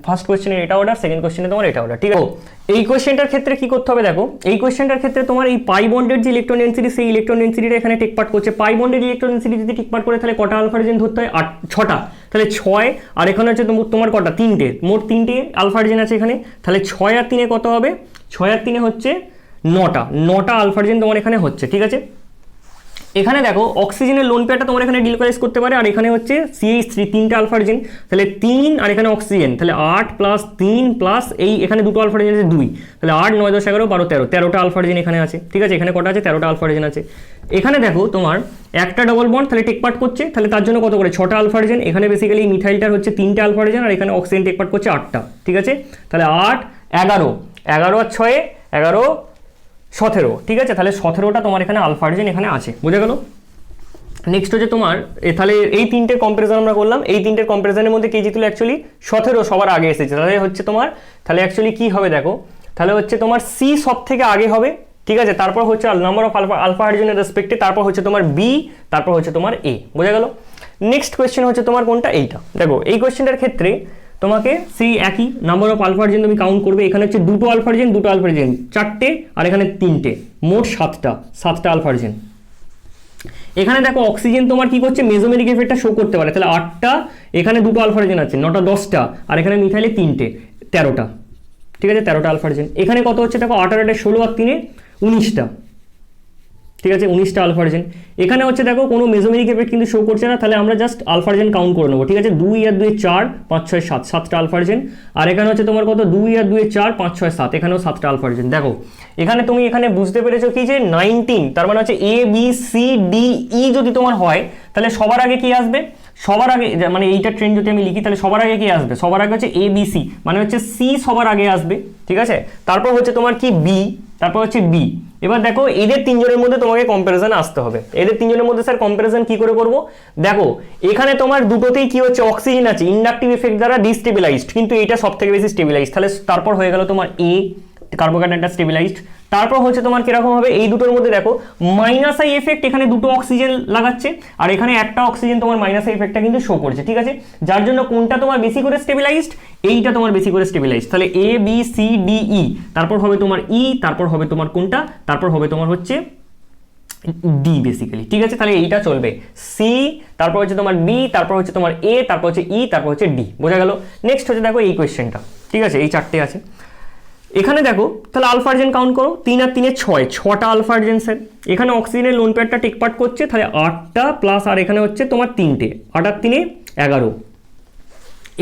ফার্স্ট কোয়েশ্চেনের এটা অর্ডার, সেকেন্ড কোয়েশ্চেনে তোমার এটা অর্ডার, ঠিক আছে। এই কোয়েশ্চেনটার ক্ষেত্রে কি করতে হবে দেখো, এই কোয়েশ্চেনটার ক্ষেত্রে তোমার এই পাই বন্ডের যে ইলেকট্রন ডেনসিটি সেই ইলেকট্রন ডেনসিটিটা এখানে টেক পার্ট করছে, পাই বন্ডের ইলেকট্রন ডেনসিটি যদি টেক পার্ট করে তাহলে কটা আলফা হাইড্রোজেন ধরতে হয় 6টা, তাহলে 6, আর এখানে হচ্ছে তোমার কটা 3টে, মোট 3টে আলফা হাইড্রোজেন আছে এখানে, তাহলে 6 আর 3 কত হবে, 6 আর 3 হচ্ছে 9টা আলফা হাইড্রোজেন তোমার এখানে হচ্ছে, ঠিক আছে। এখানে দেখো অক্সিজেনের লোন পেয়ারটা তোমার এখানে ডিলকারাইজ করতে পারে, আর এখানে হচ্ছে CH3 3টা আলফা হাইড্রোজেন, তাহলে 3 আর এখানে অক্সিজেন, তাহলে 8 প্লাস 3 প্লাস এই এখানে দুটো আলফা হাইড্রোজেন আছে 2, তাহলে 8 9 10 11 12 13, 13টা আলফা হাইড্রোজেন এখানে আছে, ঠিক আছে। এখানে কটা আছে 13টা আলফা হাইড্রোজেন আছে। এখানে দেখো তোমার একটা ডবল বন্ড তাহলে টেক পার্ট করছে, তাহলে তার জন্য কত করে 6টা আলফা হাইড্রোজেন, এখানে বেসিক্যালি মিথাইলটার হচ্ছে 3টে আলফা হাইড্রোজেন, আর এখানে অক্সিজেন টেক পার্ট করছে 8টা, ঠিক আছে। তাহলে 8 11 11 আর 6 11 17, ঠিক আছে। তাহলে 17টা তোমার এখানে আলফা হাইড্রোজেন এখানে আছে, বুঝে গেল। নেক্সট হচ্ছে তোমার তাহলে এই তিনটের কম্পারিজন আমরা করলাম, এই তিনটের কম্পারিজনের মধ্যে কে জিতলো অ্যাকচুয়ালি 17 সবার আগে এসেছে, তাহলে হচ্ছে তোমার তাহলে অ্যাকচুয়ালি কি হবে দেখো, তাহলে হচ্ছে তোমার সি সব থেকে আগে হবে, ঠিক আছে। তারপর হচ্ছে নাম্বার অফ আলফা হাইড্রোজেনের রেসপেক্টে, তারপর হচ্ছে তোমার বি, তারপর হচ্ছে তোমার এ, বোঝা গেল। নেক্সট কোয়েশ্চেন হচ্ছে তোমার কোনটা, এইটা দেখো। এই কোয়েশ্চেনটার ক্ষেত্রে তোমাকে সেই একই নাম্বার অফ আলফা হাইড্রোজেন তুমি কাউন্ট করবে, এখানে হচ্ছে দুটো আলফা হাইড্রোজেন 4টে, আর এখানে 3টে, মোট 7টা আলফা হাইড্রোজেন। এখানে দেখো অক্সিজেন তোমার কি করছে মেজোমেরিক এফেক্টটা শো করতে পারে, তাহলে 8টা, এখানে দুটো আলফা হাইড্রোজেন আছে 9টা 10টা, আর এখানে মিথাইলে 3টে 13টা, ঠিক আছে, 13টা আলফা হাইড্রোজেন। এখানে কত হচ্ছে দেখো 8 আর 8 16 আর 3 19টা, ঠিক আছে, 19টা আলফা হাইড্রোজেন। এখানে হচ্ছে দেখো কোনো মেজোমেরিক এফেক্ট কিন্তু শো করছে না, তাহলে আমরা জাস্ট আলফা হাইড্রোজেন কাউন্ট করে নেবো, ঠিক আছে। 2 আর 2 4 5 6 7, 7টা আলফা হাইড্রোজেন। আর এখানে হচ্ছে তোমার কত 2 আর 2 4 5 6 7, এখানেও 7টা আলফা হাইড্রোজেন। দেখো এখানে তুমি এখানে বুঝতে পেরেছো কি যে 19, তার মানে হচ্ছে এ বি সি ডি ই যদি তোমার হয় তাহলে সবার আগে কি আসবে, সবার আগে মানে এইটা ট্রেন যদি আমি লিখি তাহলে সবার আগে কি আসবে, সবার আগে হচ্ছে এ বি সি, মানে হচ্ছে সি সবার আগে আসবে, ঠিক আছে। তারপর হচ্ছে তোমার কি বি, তারপর হচ্ছে বি। এবার দেখো এদের তিনজনের মধ্যে তোমাকে কম্পারিজন আসতে হবে, এদের তিনজনের মধ্যে স্যার কম্পারিজন কি করে করব, দেখো এখানে তোমার দুটোতেই কি হচ্ছে অক্সিজেন আছে, ইন্ডাকটিভ এফেক্ট দ্বারা ডিস্টেবিলাইজড, কিন্তু এটা সব থেকে বেশি স্টেবিলাইজড, তাহলে তারপর হয়ে গেল তোমার এ, কার্বোক্যাটায়নটা স্টেবিলাইজড। তারপর হচ্ছে তোমার কিরকম হবে, এই দুটোর মধ্যে দেখো মাইনাস আই এফেক্ট, এখানে দুটো অক্সিজেন লাগাচ্ছে আর এখানে একটা অক্সিজেন তোমার মাইনাস আই এফেক্টটা কিন্তু শো করছে, ঠিক আছে, যার জন্য কোনটা তোমার বেশি করে স্টেবিলাইজড, এইটা তোমার বেশি করে স্টেবিলাইজড। তাহলে এ বি সি ডি ই, তারপর হবে তোমার ই, তারপর হবে তোমার কোনটা, তারপর হবে তোমার হচ্ছে ডি বেসিক্যালি, ঠিক আছে। তাহলে এইটা চলবে সি, তারপর হচ্ছে তোমার বি, তারপর হচ্ছে তোমার এ, তারপর হচ্ছে ই, তারপর হচ্ছে ডি, বোঝা গেল। নেক্সট হচ্ছে দেখো এই কোয়েশ্চেনটা, ঠিক আছে, এই চারটে আছে এখানে দেখো। তাহলে আলফার্জেন কাউন্ট করো, 3 আর 3 6, 6টা আলফার্জেন স্যার। এখানে অক্সিজেনের লোন পেয়ারটা টেক পার্ট করছে, তাহলে 8টা প্লাস আর এখানে হচ্ছে তোমার 3টে, 8 আর 3 11।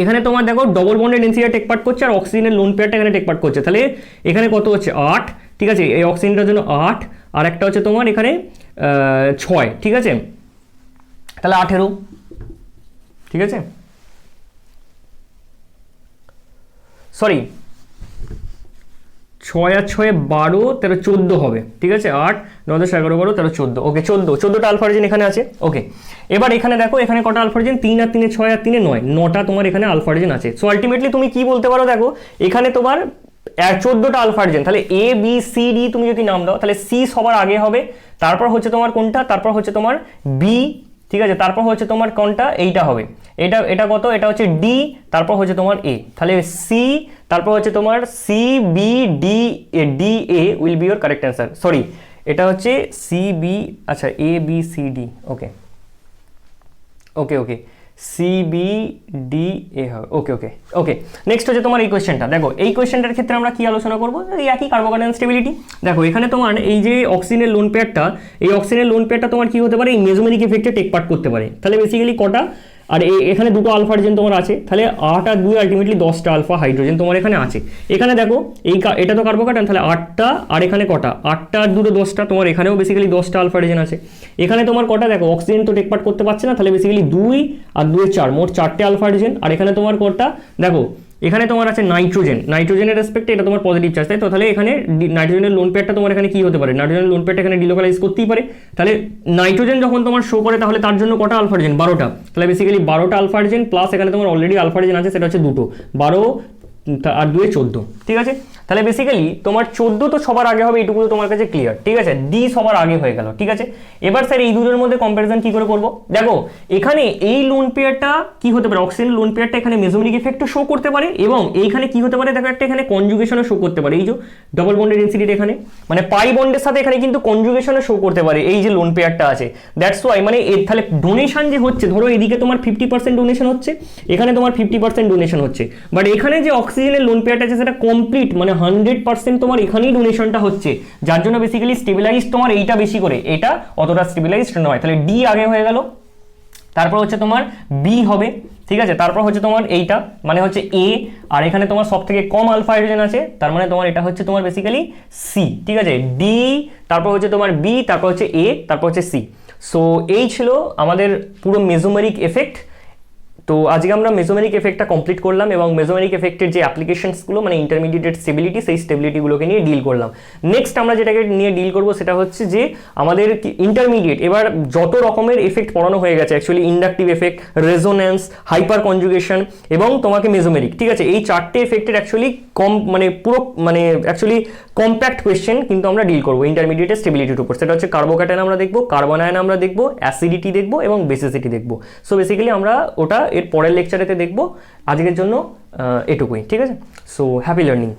এখানে তোমার দেখো double bonded density take part করছে আর অক্সিজেনের লোন পেয়ারটা এখানে টেক পার্ট করছে, তাহলে এখানে কত হচ্ছে 8, ঠিক আছে, এই অক্সিজেনটার জন্য 8 আর একটা হচ্ছে তোমার এখানে 6, ঠিক আছে, তাহলে 18, ঠিক আছে, সরি 6 আর 6 12, 13 14 হবে, ঠিক আছে, 8 9 10 11 12 13 14, ওকে 14টা আলফার্জেন এখানে আছে, ওকে। এবার এখানে দেখো এখানে কটা আলফার্জেন, 3 আর 3 6 আর 3 9, 9টা তোমার এখানে আলফার্জেন আছে। সো আলটিমেটলি তুমি কি বলতে পারো, দেখো এখানে তোমার 14টা আলফার্জেন, তাহলে এ বি সি ডি তুমি যদি নাম দাও তাহলে সি সবার আগে হবে, তারপর হচ্ছে তোমার কোনটা, তারপর হচ্ছে তোমার বি, ঠিক আছে, তারপর হচ্ছে তোমার কোনটা, এইটা হবে, এটা কত, এটা হচ্ছে ডি, তারপর হচ্ছে তোমার এ, তাহলে সি, তারপর হচ্ছে তোমার C B D A, D A will be your correct answer. Sorry এটা হচ্ছে সি বি, আচ্ছা A B C D, okay okay okay, C B D A হবে, ওকে ওকে ওকে। নেক্সট হচ্ছে তোমার এই কোয়েশ্চেনটা, দেখো এই কোয়েশ্চেনটার ক্ষেত্রে আমরা কি আলোচনা করবো, এই একই কার্বোক্যাটায়ন স্টেবিলিটি। দেখো এখানে তোমার এই যে অক্সিজেনের লোন পেয়ারটা, এই অক্সিজেনের লোন পেয়ারটা তোমার কি হতে পারে, এই মেজোমেরিক ইফেক্টে টেক পার্ট করতে পারে, তাহলে বেসিক্যালি কটা, আর এখানে দুটো আলফার্জেন তোমার আছে, তাহলে 8 আর 2 আলটিমেটলি 10টা আলফা হাইড্রোজেন তোমার এখানে আছে। এখানে দেখো এটা তো কার্বোক্যাটায়ন, তাহলে 8টা আর এখানে কটা, 8টা আর 2 10টা, তোমার এখানেও বেসিক্যালি 10টা আলফার্জেন আছে। এখানে তোমার কটা দেখো, অক্সিজেন তো টেক পার্ট করতে পারছে না, তাহলে বেসিক্যালি 2 আর 2 4, মোট 4টে আলফার্জেন। আর এখানে তোমার কটা দেখো, এখানে তোমার আছে নাইট্রোজেনের রেসপেক্টে এটা তোমার পজিটিভ চার্জ, তাই তো, তাহলে এখানে নাইট্রোজেনের লোন পেয়ারটা তোমার এখানে কি হতে পারে, নাইট্রোজেনের লোন পেয়ারটা এখানে ডিলোকালাইজ করতেই পারে। তাহলে নাইট্রোজেন যখন তোমার শো করে তাহলে তার জন্য কটা আলফার্জেন, 12টা, তাহলে বেসিক্যালি 12টা আলফার্জেন প্লাস এখানে তোমার অলরেডি আলফার্জেন আছে সেটা হচ্ছে 2, 12 আর 2 14, ঠিক আছে। তাহলে বেসিক্যালি তোমার 14 তো সবার আগে হবে, এইটুকু তো তোমার কাছে ক্লিয়ার, ঠিক আছে, ডি সবার আগে হয়ে গেল, ঠিক আছে। এবার স্যার এই দুটোর মধ্যে কম্প্যারিজন কি করে করব, দেখো এখানে এই লোন পেয়ারটা কি হতে পারে, অক্সিজেন লোন পেয়ারটা এখানে মেজোমেরিক ইফেক্টও শো করতে পারে এবং এইখানে কি হতে পারে, দেখো একটা এখানে কনজুগেশনও শো করতে পারে, এই যে ডবল বন্ডেড ডেন্সিটি এখানে মানে পাই বন্ডের সাথে এখানে কিন্তু কনজুগেশনও শো করতে পারে, এই যে লোন পেয়ারটা আছে, দ্যাটস ওয়াই মানে তাহলে ডোনেশন যে হচ্ছে, ধরো এদিকে তোমার 50% ডোনেশন হচ্ছে, এখানে তোমার 50% ডোনেশন হচ্ছে, বাট এখানে যে অক্সিজেনের লোন পেয়ারটা আছে সেটা কমপ্লিট মানে 100% তোমার এখানেই ডোনেশনটা হচ্ছে, যার জন্য বেসিক্যালি স্টেবিলাইজড তোমার এইটা বেশি করে, এটা অতটা স্টেবিলাইজড নয়, তাহলে ডি আগে হয়ে গেল, তারপর হচ্ছে তোমার বি হবে, ঠিক আছে, তারপর হচ্ছে তোমার এইটা মানে হচ্ছে এ, আর এখানে তোমার সব থেকে কম আলফা হাইড্রোজেন আছে, তার মানে তোমার এটা হচ্ছে তোমার বেসিক্যালি সি, ঠিক আছে, ডি, তারপর হচ্ছে তোমার বি, তারপর হচ্ছে এ, তারপর হচ্ছে সি। সো এই ছিল আমাদের পুরো মেজোমেরিক এফেক্ট। তো আজকে আমরা মেজোমেরিক এফেক্টটা কমপ্লিট করলাম এবং মেজোমেরিক এফেক্টের যে অ্যাপ্লিকেশনসগুলো মানে ইন্টারমিডিয়েট স্টেবিলিটি, সেই স্টেবিলিটিগুলোকে নিয়ে ডিল করলাম। নেক্সট আমরা যেটাকে নিয়ে ডিল করব সেটা হচ্ছে যে আমাদের ইন্টারমিডিয়েট, এবার যত রকমের এফেক্ট পড়ানো হয়ে গেছে actually, inductive effect, resonance, hyper conjugation এবং তোমাকে মেজোমেরিক, ঠিক আছে, এই চারটে এফেক্টের অ্যাকচুয়ালি মানে পুরো মানে অ্যাকচুয়ালি কম্প্যাক্ট কোয়েশ্চেন কিন্তু আমরা ডিল করবো ইন্টারমিডিয়েটের স্টেবিলিটির উপর। সেটা হচ্ছে কার্বোক্যাটায়ন আমরা দেখবো, কার্বন আয়ন আমরা দেখবো, অ্যাসিডিটি দেখবো এবং বেসিসিটি দেখবো। সো বেসিক্যালি আমরা ওটা এর পরের লেকচারেতে দেখবো। আজকের জন্য এটুকুই, ঠিক আছে। So happy learning.